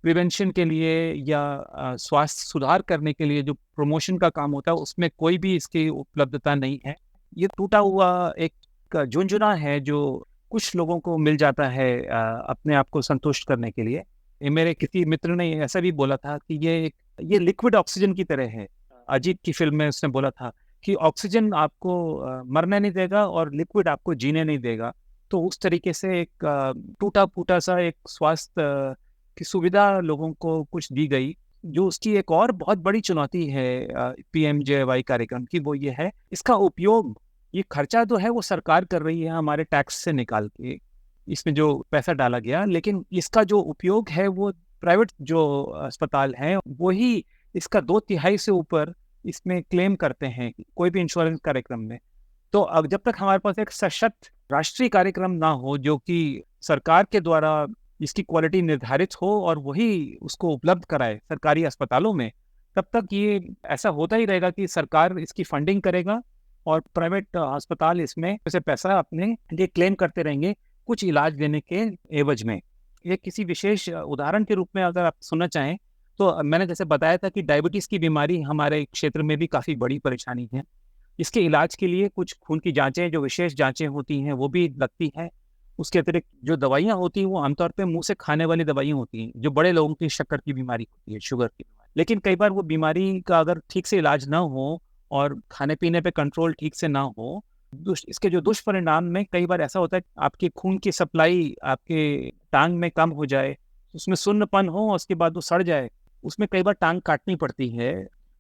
प्रिवेंशन के लिए या स्वास्थ्य सुधार करने के लिए जो प्रमोशन का काम होता है, उसमें कोई भी इसकी उपलब्धता नहीं है। ये टूटा हुआ एक झुंझुना है जो कुछ लोगों को मिल जाता है अपने आप को संतुष्ट करने के लिए। ये मेरे किसी मित्र ने ऐसा भी बोला था कि ये लिक्विड ऑक्सीजन की तरह है। अजीत की फ़िल्म में उसने बोला था कि ऑक्सीजन आपको मरने नहीं देगा और लिक्विड आपको जीने नहीं देगा। तो उस तरीके से एक टूटा-फूटा सा एक स्वास्थ्य की सुविधा लोगों को कुछ दी गई। जो उसकी एक और बहुत बड़ी चुनौती है पीएमजेएवाई कार्यक्रम की, वो ये है इसका उपयोग, ये खर्चा तो है वो सरकार कर रही है हमारे टैक्स से निकाल के, इसमें जो पैसा डाला गया, लेकिन इसका जो उपयोग है वो प्राइवेट जो अस्पताल हैं वही इसका 2/3 से ऊपर इसमें क्लेम करते हैं कोई भी इंश्योरेंस कार्यक्रम में। तो अब जब तक हमारे पास एक सशक्त राष्ट्रीय कार्यक्रम ना हो जो कि सरकार के द्वारा इसकी क्वालिटी निर्धारित हो और वही उसको उपलब्ध कराए सरकारी अस्पतालों में, तब तक ये ऐसा होता ही रहेगा कि सरकार इसकी फंडिंग करेगा और प्राइवेट अस्पताल इसमें से पैसा अपने लिए क्लेम करते रहेंगे कुछ इलाज देने के एवज में। ये किसी विशेष उदाहरण के रूप में अगर आप सुनना चाहें, तो मैंने जैसे बताया था कि डायबिटीज़ की बीमारी हमारे क्षेत्र में भी काफ़ी बड़ी परेशानी है। इसके इलाज के लिए कुछ खून की जाँचें, जो विशेष जाँचें होती हैं, वो भी लगती हैं। उसके अतिरिक्त जो दवाइयाँ होती हैं, वो आमतौर पे मुँह से खाने वाली दवाइयाँ होती हैं, जो बड़े लोगों की शक्कर की बीमारी होती है, शुगर की बीमारी। लेकिन कई बार वो बीमारी का अगर ठीक से इलाज ना हो और खाने-पीने पे कंट्रोल ठीक से ना हो, इसके जो दुष्परिणाम में कई बार ऐसा होता है कि आपके खून की सप्लाई आपके टाँग में कम हो जाए, उसमें सुन्नपन हो और उसके बाद वो सड़ जाए, उसमें कई बार टाँग काटनी पड़ती है।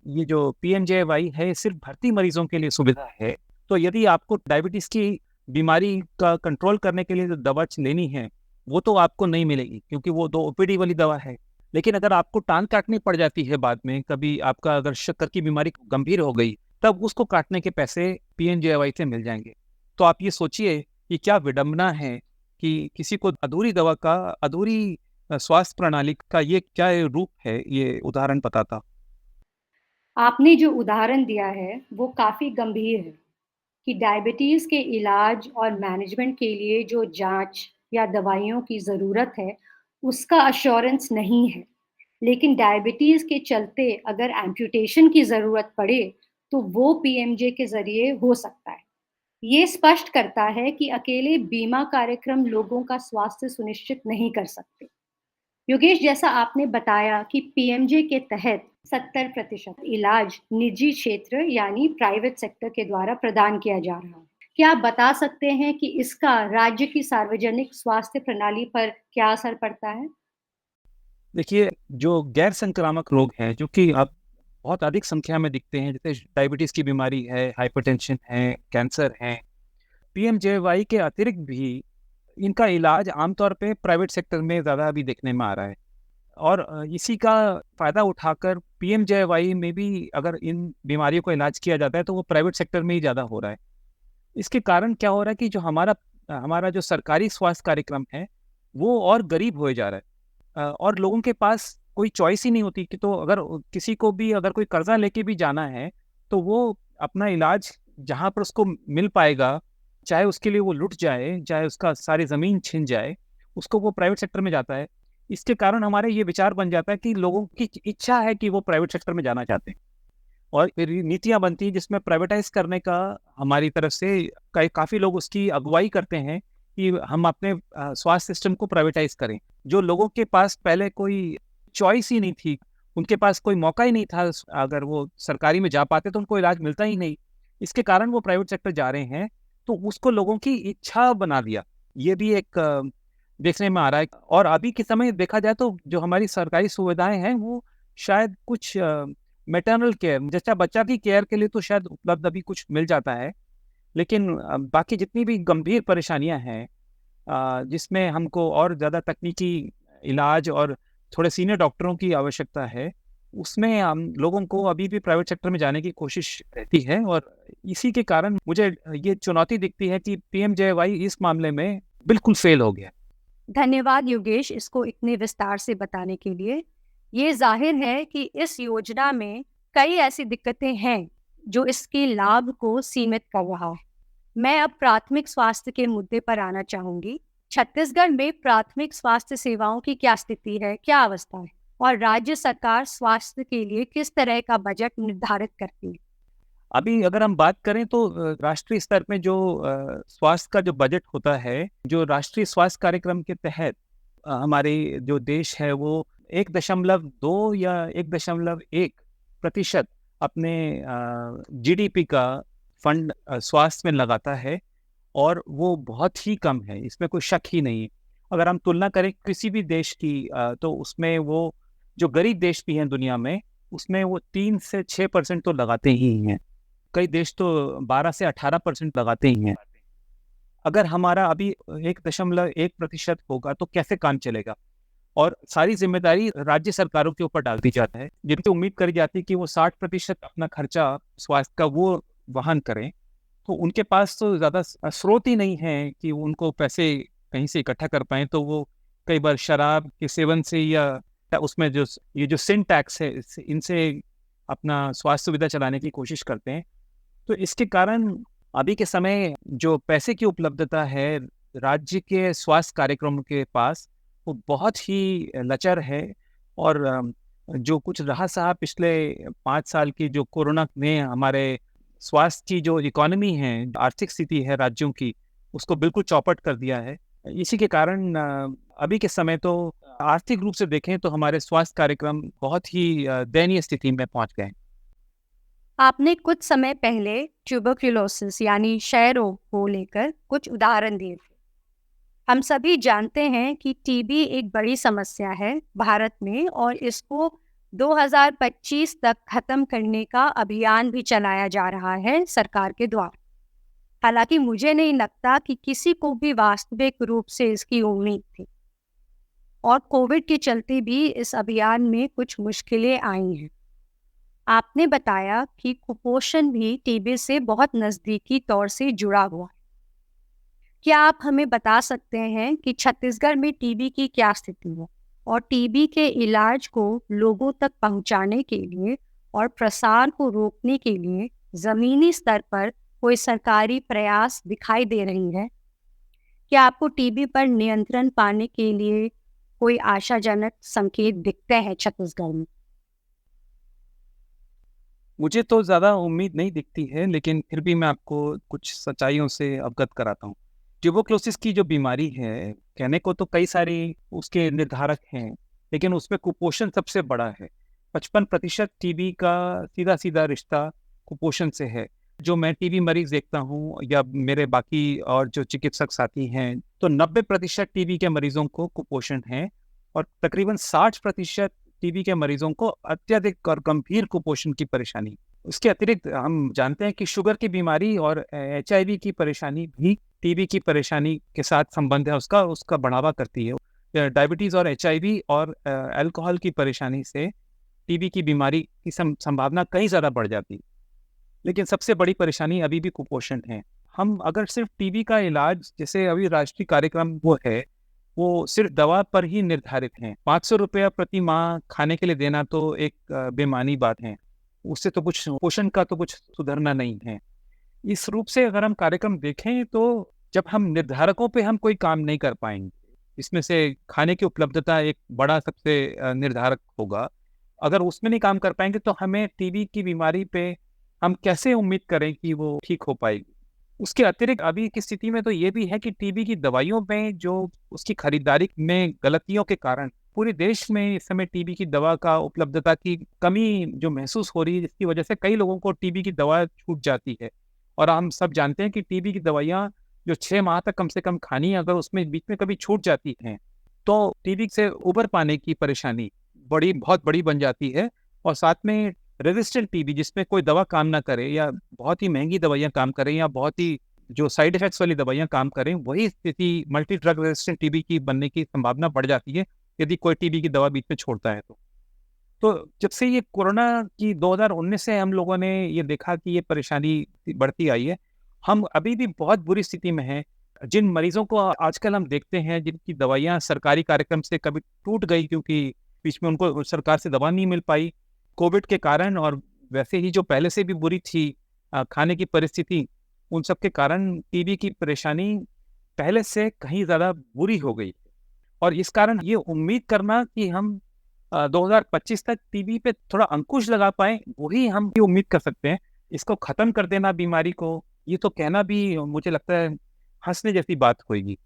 ये जो पीएमजेएवाई है, सिर्फ़ भर्ती मरीज़ों के लिए सुविधा है। तो यदि आपको डायबिटीज़ की बीमारी का कंट्रोल करने के लिए जो दवा लेनी है, वो तो आपको नहीं मिलेगी क्योंकि वो 2 ओपीडी वाली दवा है। लेकिन अगर आपको टाँग काटनी पड़ जाती है बाद में, कभी आपका अगर शक्कर की बीमारी गंभीर हो गई, तब उसको काटने के पैसे पीएमजेएवाई से मिल जाएँगे। तो आप ये सोचिए कि क्या विडंबना है कि किसी को अधूरी दवा का, अधूरी स्वास्थ्य प्रणाली का ये क्या रूप है, ये उदाहरण बताता। आपने जो उदाहरण दिया है, वो काफ़ी गंभीर है कि डायबिटीज़ के इलाज और मैनेजमेंट के लिए जो जाँच या दवाइयों की ज़रूरत है, उसका एश्योरेंस नहीं है। लेकिन डायबिटीज़ के चलते अगर एम्पुटेशन की ज़रूरत पड़े, तो वो पीएमजे के ज़रिए हो सकता है। ये स्पष्ट करता है कि अकेले बीमा कार्यक्रम लोगों का स्वास्थ्य सुनिश्चित नहीं कर सकते। योगेश, जैसा आपने बताया कि पीएमजे के तहत 70% इलाज निजी क्षेत्र यानी प्राइवेट सेक्टर के द्वारा प्रदान किया जा रहा है। क्या आप बता सकते हैं कि इसका राज्य की सार्वजनिक स्वास्थ्य प्रणाली पर क्या असर पड़ता है? देखिए, जो गैर संक्रामक रोग हैं, जो कि अब बहुत अधिक संख्या में दिखते हैं, जैसे डायबिटीज़ की बीमारी है, हाइपरटेंशन है, कैंसर है, पीएमजेएवाई के अतिरिक्त भी इनका इलाज आमतौर पे प्राइवेट सेक्टर में ज़्यादा अभी देखने में आ रहा है। और इसी का फ़ायदा उठाकर पीएमजेएवाई में भी अगर इन बीमारियों का इलाज किया जाता है, तो वो प्राइवेट सेक्टर में ही ज़्यादा हो रहा है। इसके कारण क्या हो रहा है कि जो हमारा जो सरकारी स्वास्थ्य कार्यक्रम है, वो और गरीब होए जा रहा है। और लोगों के पास कोई चॉइस ही नहीं होती कि, तो अगर किसी को भी अगर कोई कर्जा लेके भी जाना है, तो वो अपना इलाज जहाँ पर उसको मिल पाएगा, चाहे उसके लिए वो लुट जाए, चाहे उसका सारी ज़मीन छिन जाए, उसको वो प्राइवेट सेक्टर में जाता है। इसके कारण हमारे ये विचार बन जाता है कि लोगों की इच्छा है कि वो प्राइवेट सेक्टर में जाना चाहते हैं। और फिर नीतियां बनती हैं जिसमें प्राइवेटाइज करने का हमारी तरफ से काफ़ी लोग उसकी अगुवाई करते हैं कि हम अपने स्वास्थ्य सिस्टम को प्राइवेटाइज करें। जो लोगों के पास पहले कोई चॉइस ही नहीं थी, उनके पास कोई मौका ही नहीं था, अगर वो सरकारी में जा पाते तो उनको इलाज मिलता ही नहीं, इसके कारण वो प्राइवेट सेक्टर जा रहे हैं, तो उसको लोगों की इच्छा बना दिया। ये भी एक देखने में आ रहा है। और अभी के समय देखा जाए तो जो हमारी सरकारी सुविधाएं हैं वो शायद कुछ मैटरनल केयर, जैसा बच्चा की केयर के लिए तो शायद उपलब्ध अभी कुछ मिल जाता है, लेकिन बाकी जितनी भी गंभीर परेशानियां हैं जिसमें हमको और ज़्यादा तकनीकी इलाज और थोड़े सीनियर डॉक्टरों की आवश्यकता है, उसमें हम लोगों को अभी भी प्राइवेट सेक्टर में जाने की कोशिश रहती है। और इसी के कारण मुझे ये चुनौती दिखती है कि पीएमजेएवाई इस मामले में बिल्कुल फेल हो गया। धन्यवाद योगेश, इसको इतने विस्तार से बताने के लिए। ये जाहिर है कि इस योजना में कई ऐसी दिक्कतें हैं जो इसके लाभ को सीमित कर रहा है। मैं अब प्राथमिक स्वास्थ्य के मुद्दे पर आना चाहूंगी। छत्तीसगढ़ में प्राथमिक स्वास्थ्य सेवाओं की क्या स्थिति है, क्या अवस्था है, और राज्य सरकार स्वास्थ्य के लिए किस तरह का बजट निर्धारित करती है? अभी अगर हम बात करें तो राष्ट्रीय स्तर में जो स्वास्थ्य का जो बजट होता है, जो राष्ट्रीय स्वास्थ्य कार्यक्रम के तहत हमारे जो देश है वो 1.2 या 1.1% अपने जीडीपी का फंड स्वास्थ्य में लगाता है, और वो बहुत ही कम है, इसमें कोई शक ही नहीं है। अगर हम तुलना करें किसी भी देश की तो उसमें वो जो गरीब देश भी हैं दुनिया में, उसमें वो 3 से 6% तो लगाते ही हैं। कई देश तो 12 से 18% लगाते ही हैं। अगर हमारा अभी 1.1% होगा तो कैसे काम चलेगा? और सारी जिम्मेदारी राज्य सरकारों के ऊपर डाल दी जाता है, जिनसे उम्मीद करी जाती है कि वो 60% अपना खर्चा स्वास्थ्य का वो वहन करें। तो उनके पास तो ज़्यादा स्रोत ही नहीं है कि उनको पैसे कहीं से इकट्ठा कर पाएँ, तो वो कई बार शराब के सेवन से या उसमें जो ये जो सिन टैक्स है, इनसे अपना स्वास्थ्य सुविधा चलाने की कोशिश करते हैं। तो इसके कारण अभी के समय जो पैसे की उपलब्धता है राज्य के स्वास्थ्य कार्यक्रमों के पास, वो बहुत ही लचर है। और जो कुछ रहा सहा पिछले 5 साल की जो कोरोना ने हमारे स्वास्थ्य की जो इकोनॉमी है, आर्थिक स्थिति है राज्यों की, उसको बिल्कुल चौपट कर दिया है। इसी के कारण अभी के समय तो आर्थिक रूप से देखें तो हमारे स्वास्थ्य कार्यक्रम बहुत ही दयनीय स्थिति में पहुंच गए हैं। आपने कुछ समय पहले ट्यूबरक्लोसिस यानी क्षय रोग को लेकर कुछ उदाहरण दिए थे। हम सभी जानते हैं कि टीबी एक बड़ी समस्या है भारत में, और इसको 2025 तक खत्म करने का अभियान भी चलाया जा रहा है सरकार के द्वारा। हालांकि मुझे नहीं लगता कि किसी को भी वास्तविक रूप से इसकी उम्मीद थी, और कोविड के चलते भी इस अभियान में कुछ मुश्किलें आई हैं। आपने बताया कि कुपोषण भी टीबी से बहुत नज़दीकी तौर से जुड़ा हुआ है। क्या आप हमें बता सकते हैं कि छत्तीसगढ़ में टीबी की क्या स्थिति है, और टीबी के इलाज को लोगों तक पहुंचाने के लिए और प्रसार को रोकने के लिए ज़मीनी स्तर पर कोई सरकारी प्रयास दिखाई दे रही है? क्या आपको टीबी पर नियंत्रण पाने के लिए कोई आशाजनक संकेत दिखते हैं छत्तीसगढ़ में? मुझे तो ज़्यादा उम्मीद नहीं दिखती है, लेकिन फिर भी मैं आपको कुछ सच्चाइयों से अवगत कराता हूँ। ट्यूबरक्लोसिस की जो बीमारी है, कहने को तो कई सारी उसके निर्धारक हैं, लेकिन उसमें कुपोषण सबसे बड़ा है। 55% टीबी का सीधा-सीधा रिश्ता कुपोषण से है। जो मैं टीबी मरीज़ देखता हूँ या मेरे बाकी और जो चिकित्सक साथी हैं, तो 90% टीबी के मरीज़ों को कुपोषण है, और तकरीबन 60% टीबी के मरीजों को अत्यधिक और गंभीर कुपोषण की परेशानी। उसके अतिरिक्त हम जानते हैं कि शुगर की बीमारी और एचआईवी की परेशानी भी टीबी की परेशानी के साथ संबंध है, उसका बढ़ावा करती है। डायबिटीज़ और एचआईवी और अल्कोहल की परेशानी से टीबी की बीमारी की संभावना कहीं ज़्यादा बढ़ जाती है। लेकिन सबसे बड़ी परेशानी अभी भी कुपोषण है। हम अगर सिर्फ टीबी का इलाज, जैसे अभी राष्ट्रीय कार्यक्रम वो है, वो सिर्फ दवा पर ही निर्धारित हैं। 500 रुपया प्रति माह खाने के लिए देना तो एक बेमानी बात है। उससे तो कुछ पोषण का तो कुछ सुधरना नहीं है। इस रूप से अगर हम कार्यक्रम देखें तो जब हम निर्धारकों पे हम कोई काम नहीं कर पाएंगे, इसमें से खाने की उपलब्धता एक बड़ा सबसे निर्धारक होगा, अगर उसमें नहीं काम कर पाएंगे तो हमें टीबी की बीमारी पे हम कैसे उम्मीद करें कि वो ठीक हो पाएगी। उसके अतिरिक्त अभी की स्थिति में तो ये भी है कि टीबी की दवाइयों में जो उसकी खरीदारी में गलतियों के कारण पूरे देश में इस समय टीबी की दवा का उपलब्धता की कमी जो महसूस हो रही है, जिसकी वजह से कई लोगों को टीबी की दवा छूट जाती है। और हम सब जानते हैं कि टीबी की दवाइयाँ जो 6 माह तक कम से कम खानी है, अगर उसमें बीच में कभी छूट जाती हैं, तो टीबी से उबर पाने की परेशानी बहुत बड़ी बन जाती है। और साथ में रेजिस्टेंट टीबी जिसमें कोई दवा काम ना करे, या बहुत ही महंगी दवाइयाँ काम करें, या बहुत ही जो साइड इफेक्ट्स वाली दवाइयाँ काम करें, वही स्थिति मल्टी ड्रग रेजिस्टेंट टीबी की बनने की संभावना बढ़ जाती है यदि कोई टीबी की दवा बीच में छोड़ता है तो जब से ये कोरोना की 2019 से हम लोगों ने ये देखा कि ये परेशानी बढ़ती आई है, हम अभी भी बहुत बुरी स्थिति में हैं। जिन मरीजों को आजकल हम देखते हैं, जिनकी दवाइयाँ सरकारी कार्यक्रम से कभी टूट गई क्योंकि बीच में उनको सरकार से दवा नहीं मिल पाई कोविड के कारण, और वैसे ही जो पहले से भी बुरी थी खाने की परिस्थिति, उन सब के कारण टीबी की परेशानी पहले से कहीं ज़्यादा बुरी हो गई। और इस कारण ये उम्मीद करना कि हम 2025 तक टीबी पे थोड़ा अंकुश लगा पाएँ, वही हम ये उम्मीद कर सकते हैं। इसको ख़त्म कर देना बीमारी को, ये तो कहना भी मुझे लगता है हँसने जैसी बात होएगी।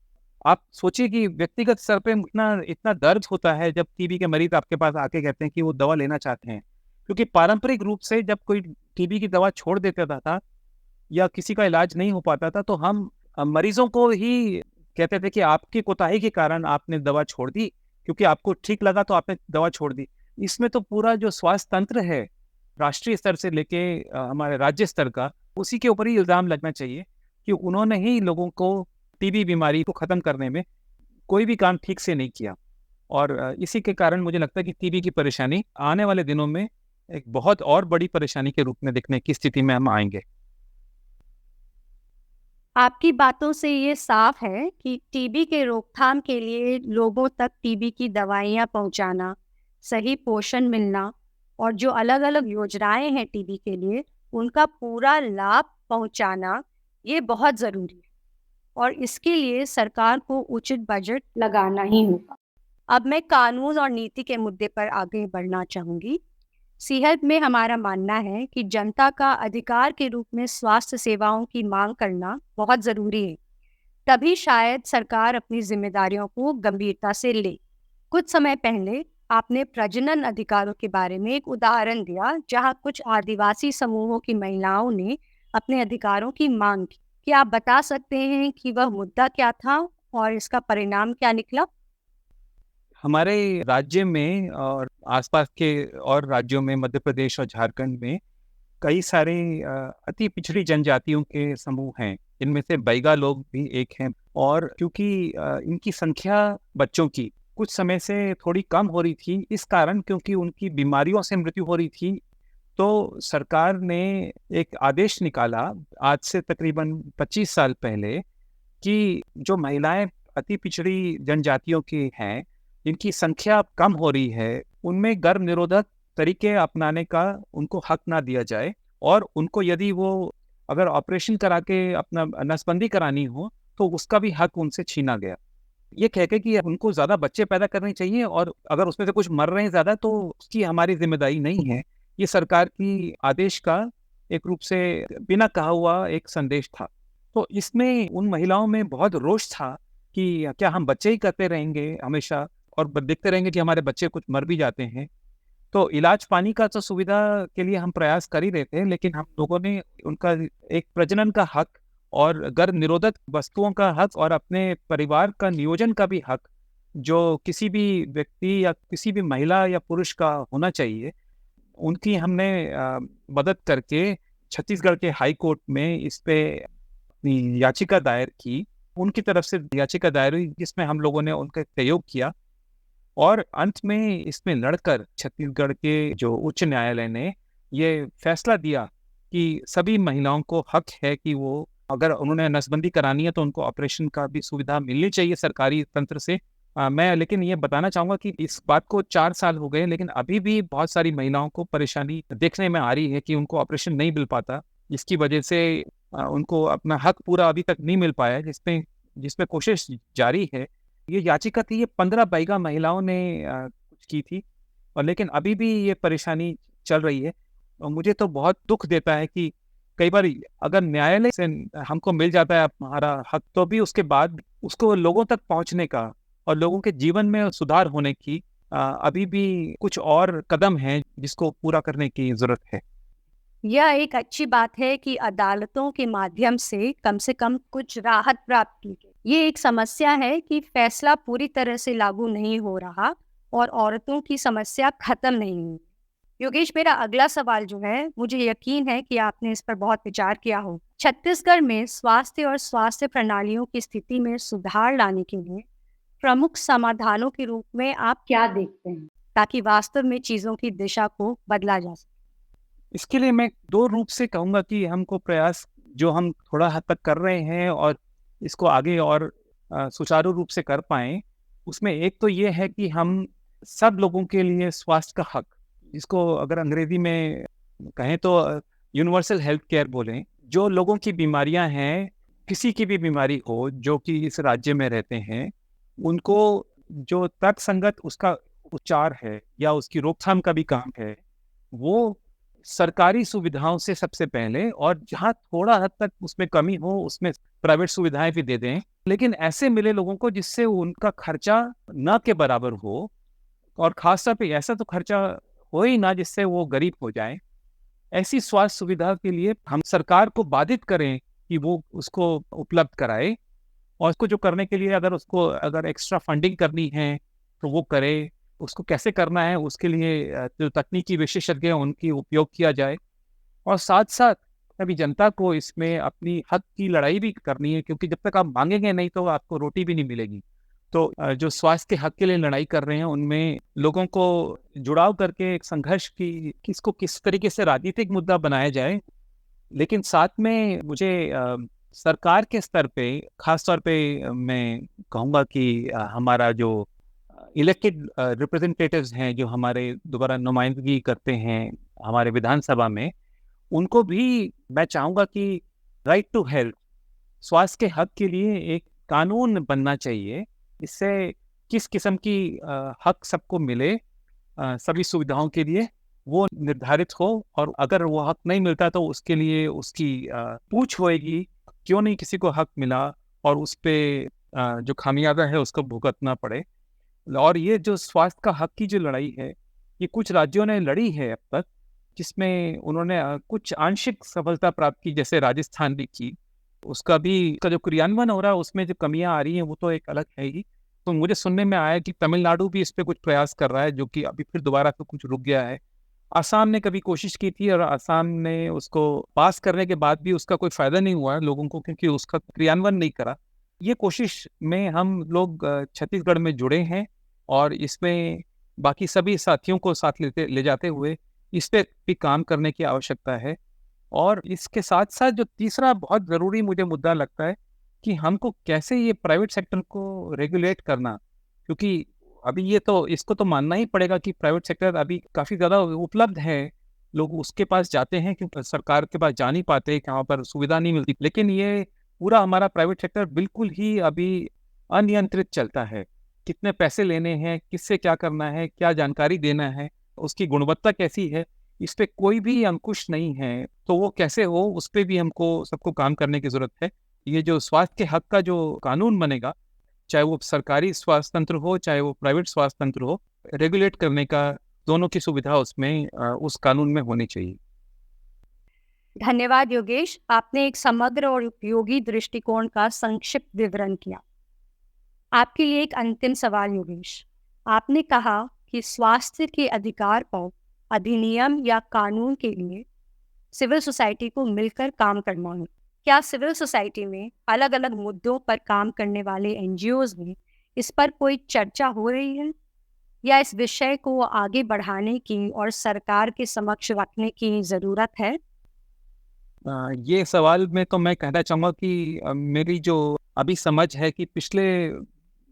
आप सोचिए कि व्यक्तिगत स्तर पे इतना इतना दर्द होता है जब टीबी के मरीज़ आपके पास आके कहते हैं कि वो दवा लेना चाहते हैं। क्योंकि पारंपरिक रूप से जब कोई टीबी की दवा छोड़ देता था या किसी का इलाज नहीं हो पाता था, तो हम मरीजों को ही कहते थे कि आपकी कोताही के कारण आपने दवा छोड़ दी, क्योंकि आपको ठीक लगा तो आपने दवा छोड़ दी। इसमें तो पूरा जो स्वास्थ्य तंत्र है, राष्ट्रीय स्तर से लेके हमारे राज्य स्तर का, उसी के ऊपर ही इल्ज़ाम लगना चाहिए कि उन्होंने ही लोगों को टीबी बीमारी को ख़त्म करने में कोई भी काम ठीक से नहीं किया। और इसी के कारण मुझे लगता है कि टीबी की परेशानी आने वाले दिनों में एक बहुत और बड़ी परेशानी के रूप में दिखने की स्थिति में हम आएँगे। आपकी बातों से ये साफ है कि टीबी के रोकथाम के लिए लोगों तक टीबी की दवाइयाँ पहुँचाना, सही पोषण मिलना और जो अलग-अलग योजनाएं हैं टीबी के लिए, उनका पूरा लाभ पहुँचाना, ये बहुत ज़रूरी है और इसके लिए सरकार को उचित बजट लगाना ही होगा। अब मैं कानून और नीति के मुद्दे पर आगे बढ़ना चाहूँगी। सेहत में हमारा मानना है कि जनता का अधिकार के रूप में स्वास्थ्य सेवाओं की मांग करना बहुत ज़रूरी है। तभी शायद सरकार अपनी जिम्मेदारियों को गंभीरता से ले। कुछ समय पहले आपने प्रजनन अधिकारों के बारे में एक उदाहरण दिया, जहां कुछ आदिवासी समूहों की महिलाओं ने अपने अधिकारों की मांग की। क्या आप बता सकते हैं कि वह मुद्दा क्या था और इसका परिणाम क्या निकला? हमारे राज्य में और आसपास के और राज्यों में, मध्य प्रदेश और झारखंड में कई सारे अति पिछड़ी जनजातियों के समूह हैं। इनमें से बैगा लोग भी एक हैं। और क्योंकि इनकी संख्या बच्चों की कुछ समय से थोड़ी कम हो रही थी, इस कारण क्योंकि उनकी बीमारियों से मृत्यु हो रही थी, तो सरकार ने एक आदेश निकाला आज से तकरीबन 25 साल पहले कि जो महिलाएं अति पिछड़ी जनजातियों की हैं, जिनकी संख्या कम हो रही है, उनमें गर्भ निरोधक तरीके अपनाने का उनको हक ना दिया जाए, और उनको यदि वो अगर ऑपरेशन करा के अपना नसबंदी करानी हो तो उसका भी हक उनसे छीना गया। ये कह के कि उनको ज़्यादा बच्चे पैदा करने चाहिए, और अगर उसमें से कुछ मर रहे हैं ज़्यादा तो उसकी हमारी जिम्मेदारी नहीं है। ये सरकार की आदेश का एक रूप से बिना कहा हुआ एक संदेश था। तो इसमें उन महिलाओं में बहुत रोष था कि क्या हम बच्चे ही करते रहेंगे हमेशा, और देखते रहेंगे कि हमारे बच्चे कुछ मर भी जाते हैं। तो इलाज पानी का तो सुविधा के लिए हम प्रयास कर ही रहे थे, लेकिन हम लोगों ने उनका एक प्रजनन का हक और गर्भ निरोधक वस्तुओं का हक और अपने परिवार का नियोजन का भी हक, जो किसी भी व्यक्ति या किसी भी महिला या पुरुष का होना चाहिए, उनकी हमने मदद करके छत्तीसगढ़ के हाई कोर्ट में इस पे अपनी याचिका दायर की। उनकी तरफ से याचिका दायर हुई, जिसमें हम लोगों ने उनका सहयोग किया, और अंत में इसमें लड़कर छत्तीसगढ़ के जो उच्च न्यायालय ने ये फैसला दिया कि सभी महिलाओं को हक है कि वो अगर उन्होंने नसबंदी करानी है तो उनको ऑपरेशन का भी सुविधा मिलनी चाहिए सरकारी तंत्र से। मैं लेकिन ये बताना चाहूँगा कि इस बात को 4 साल हो गए, लेकिन अभी भी बहुत सारी महिलाओं को परेशानी देखने में आ रही है कि उनको ऑपरेशन नहीं मिल पाता, जिसकी वजह से उनको अपना हक पूरा अभी तक नहीं मिल पाया है, जिसमें कोशिश जारी है। ये याचिका थी, ये 15 बैगा महिलाओं ने कुछ की थी। और लेकिन अभी भी ये परेशानी चल रही है। और मुझे तो बहुत दुख देता है कि कई बार अगर न्यायालय से हमको मिल जाता है हमारा हक, तो भी उसके बाद उसको लोगों तक पहुंचने का और लोगों के जीवन में सुधार होने की अभी भी कुछ और कदम हैं जिसको पूरा करने की जरूरत है। यह एक अच्छी बात है कि अदालतों के माध्यम से कम कुछ राहत प्राप्त की गई। ये एक समस्या है कि फैसला पूरी तरह से लागू नहीं हो रहा और औरतों की समस्या खत्म नहीं हुई। योगेश, मेरा अगला सवाल जो है, मुझे यकीन है कि आपने इस पर बहुत विचार किया हो। छत्तीसगढ़ में स्वास्थ्य और स्वास्थ्य प्रणालियों की स्थिति में सुधार लाने के लिए प्रमुख समाधानों के रूप में आप क्या देखते हैं, ताकि वास्तव में चीजों की दिशा को बदला जा सके? इसके लिए मैं दो रूप से कहूँगा कि हमको प्रयास जो हम थोड़ा हद तक कर रहे हैं और इसको आगे और सुचारू रूप से कर पाएँ, उसमें एक तो ये है कि हम सब लोगों के लिए स्वास्थ्य का हक, जिसको अगर अंग्रेजी में कहें तो यूनिवर्सल हेल्थ केयर बोलें। जो लोगों की बीमारियां हैं, किसी की भी बीमारी हो जो कि इस राज्य में रहते हैं, उनको जो तर्कसंगत उसका उपचार है या उसकी रोकथाम का भी काम है, वो सरकारी सुविधाओं से सबसे पहले, और जहाँ थोड़ा हद तक उसमें कमी हो उसमें प्राइवेट सुविधाएं भी दे दें, लेकिन ऐसे मिले लोगों को जिससे उनका खर्चा न के बराबर हो, और खासतौर पे ऐसा तो खर्चा हो ही ना जिससे वो गरीब हो जाए। ऐसी स्वास्थ्य सुविधा के लिए हम सरकार को बाधित करें कि वो उसको उपलब्ध कराए, और उसको जो करने के लिए अगर एक्स्ट्रा फंडिंग करनी है तो वो करे। उसको कैसे करना है उसके लिए जो तकनीकी विशेषज्ञ हैं उनकी उपयोग किया जाए, और साथ साथ अभी जनता को इसमें अपनी हक की लड़ाई भी करनी है, क्योंकि जब तक आप मांगेंगे नहीं तो आपको रोटी भी नहीं मिलेगी। तो जो स्वास्थ्य के हक के लिए लड़ाई कर रहे हैं उनमें लोगों को जुड़ाव करके एक संघर्ष की किसको किस तरीके से राजनीतिक मुद्दा बनाया जाए। लेकिन साथ में मुझे सरकार के स्तर पे खास तौर पे मैं कहूँगा कि हमारा जो इलेक्टेड रिप्रेजेंटेटिव्स हैं, जो हमारे दोबारा नुमाइंदगी करते हैं हमारे विधानसभा में, उनको भी मैं चाहूँगा कि राइट टू हेल्थ, स्वास्थ्य के हक के लिए एक कानून बनना चाहिए। इससे किस किस्म की हक सबको मिले सभी सुविधाओं के लिए, वो निर्धारित हो, और अगर वो हक नहीं मिलता तो उसके लिए उसकी पूछ होएगी, क्यों नहीं किसी को हक मिला, और उस पे जो खामियाजा है उसको भुगतना पड़े। और ये जो स्वास्थ्य का हक की जो लड़ाई है, ये कुछ राज्यों ने लड़ी है अब तक, जिसमें उन्होंने कुछ आंशिक सफलता प्राप्त की, जैसे राजस्थान भी की। उसका जो क्रियान्वयन हो रहा है उसमें जो कमियां आ रही हैं वो तो एक अलग है ही। तो मुझे सुनने में आया कि तमिलनाडु भी इस पे कुछ प्रयास कर रहा है, जो कि अभी फिर दोबारा से कुछ रुक गया है। आसाम ने कभी कोशिश की थी और आसाम ने उसको पास करने के बाद भी उसका कोई फायदा नहीं हुआ है लोगों को, क्योंकि उसका क्रियान्वयन नहीं करा। ये कोशिश में हम लोग छत्तीसगढ़ में जुड़े हैं, और इसमें बाकी सभी साथियों को साथ ले जाते हुए इस पे भी काम करने की आवश्यकता है। और इसके साथ साथ जो तीसरा बहुत ज़रूरी मुझे मुद्दा लगता है कि हमको कैसे ये प्राइवेट सेक्टर को रेगुलेट करना, क्योंकि अभी ये तो इसको तो मानना ही पड़ेगा कि प्राइवेट सेक्टर अभी काफ़ी ज़्यादा उपलब्ध है। लोग उसके पास जाते हैं क्योंकि सरकार के पास जा नहीं पाते, वहाँ पर सुविधा नहीं मिलती। लेकिन ये पूरा हमारा प्राइवेट सेक्टर बिल्कुल ही अभी अनियंत्रित चलता है। कितने पैसे लेने हैं, किससे क्या करना है, क्या जानकारी देना है, उसकी गुणवत्ता कैसी है, इस पे कोई भी अंकुश नहीं है। तो वो कैसे हो, उस पे भी हमको सबको काम करने की ज़रूरत है। ये जो स्वास्थ्य के हक का जो कानून बनेगा, चाहे वो सरकारी स्वास्थ्य तंत्र हो, चाहे वो प्राइवेट स्वास्थ्य तंत्र हो, रेगुलेट करने का दोनों की सुविधा उसमें उस कानून में होनी चाहिए। धन्यवाद योगेश, आपने एक समग्र और उपयोगी दृष्टिकोण का संक्षिप्त विवरण किया। आपके लिए एक अंतिम सवाल योगेश, आपने कहा कि स्वास्थ्य के अधिकार पर अधिनियम या कानून के लिए सिविल सोसाइटी को मिलकर काम करना है। क्या सिविल सोसाइटी में अलग अलग मुद्दों पर काम करने वाले एनजीओज में इस पर कोई चर्चा हो रही है, या इस विषय को आगे बढ़ाने की और सरकार के समक्ष रखने की ज़रूरत है? ये सवाल में तो मैं कहना चाहूँगा कि मेरी जो अभी समझ है कि पिछले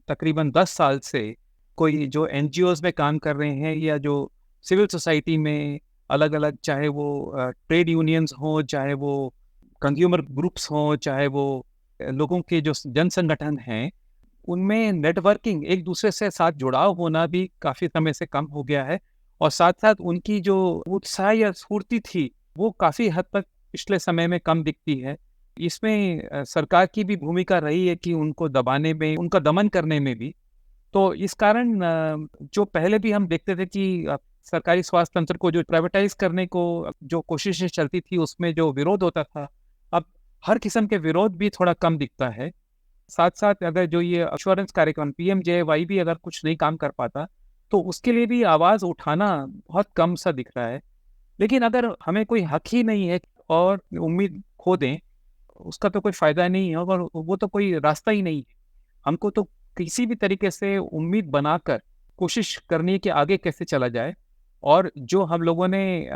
तकरीबन 10 साल से कोई जो एनजीओज में काम कर रहे हैं, या जो सिविल सोसाइटी में अलग-अलग, चाहे वो ट्रेड यूनियंस हों, चाहे वो कंज्यूमर ग्रुप्स हों, चाहे वो लोगों के जो जन संगठन हैं, उनमें नेटवर्किंग, एक दूसरे से साथ जुड़ाव होना भी काफ़ी समय से कम हो गया है। और साथ-साथ उनकी जो उत्साह या स्फूर्ति थी, वो काफ़ी हद तक पिछले समय में कम दिखती है। इसमें सरकार की भी भूमिका रही है कि उनको दबाने में, उनका दमन करने में भी। तो इस कारण जो पहले भी हम देखते थे कि सरकारी स्वास्थ्य तंत्र को जो प्राइवेटाइज़ करने को जो कोशिशें चलती थी, उसमें जो विरोध होता था, अब हर किस्म के विरोध भी थोड़ा कम दिखता है। साथ-साथ अगर जो ये इंश्योरेंस कार्यक्रम पीएमजेएवाई भी अगर कुछ नहीं काम कर पाता, तो उसके लिए भी आवाज़ उठाना बहुत कम सा दिख रहा है। लेकिन अगर हमें कोई हक ही नहीं है और उम्मीद खो दें, उसका तो कोई फ़ायदा नहीं है और वो तो कोई रास्ता ही नहीं है। हमको तो किसी भी तरीके से उम्मीद बनाकर कोशिश करनी है कि आगे कैसे चला जाए और जो हम लोगों ने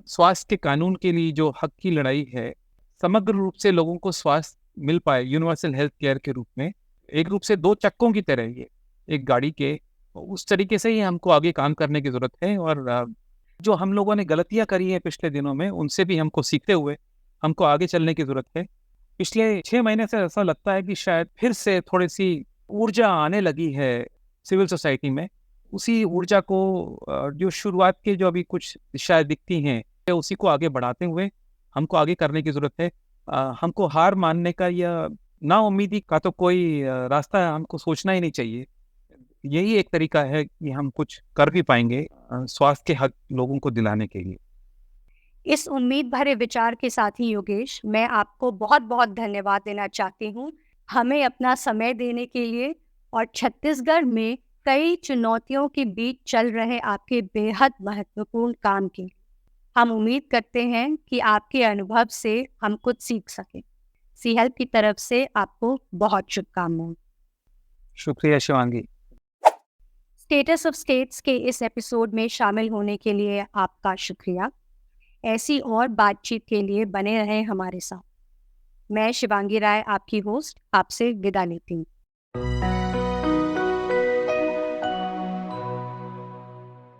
स्वास्थ्य के कानून के लिए जो हक की लड़ाई है, समग्र रूप से लोगों को स्वास्थ्य मिल पाए यूनिवर्सल हेल्थ केयर के रूप में, एक रूप से 2 चक्कों की तरह ये, एक गाड़ी के, उस तरीके से ही हमको आगे काम करने की ज़रूरत है और जो हम लोगों ने गलतियाँ करी हैं पिछले दिनों में, उनसे भी हमको सीखते हुए हमको आगे चलने की ज़रूरत है। पिछले 6 महीने से ऐसा लगता है कि शायद फिर से थोड़ी-सी ऊर्जा आने लगी है सिविल सोसाइटी में। उसी ऊर्जा को जो शुरुआत के जो अभी कुछ दिशाएँ दिखती हैं, उसी को आगे बढ़ाते हुए हमको आगे करने की ज़रूरत है। हमको हार मानने का या नाउम्मीदी का तो कोई रास्ता हमको सोचना ही नहीं चाहिए। यही एक तरीका है कि हम कुछ कर भी पाएँगे स्वास्थ्य के हक लोगों को दिलाने के लिए। इस उम्मीद भरे विचार के साथ ही योगेश, मैं आपको बहुत-बहुत धन्यवाद देना चाहती हूँ, हमें अपना समय देने के लिए और छत्तीसगढ़ में कई चुनौतियों के बीच चल रहे आपके बेहद महत्वपूर्ण काम के लिए। हम उम्मीद करते हैं कि आपके अनुभव से हम कुछ सीख सकें। सी हेल्प की तरफ से आपको बहुत शुभकामनाएँ। शुक्रिया शिवांगी। स्टेटस ऑफ स्टेट्स के इस एपिसोड में शामिल होने के लिए आपका शुक्रिया। ऐसी और बातचीत के लिए बने रहें हमारे साथ। मैं शिवांगी राय, आपकी होस्ट, आपसे विदा लेती हूँ।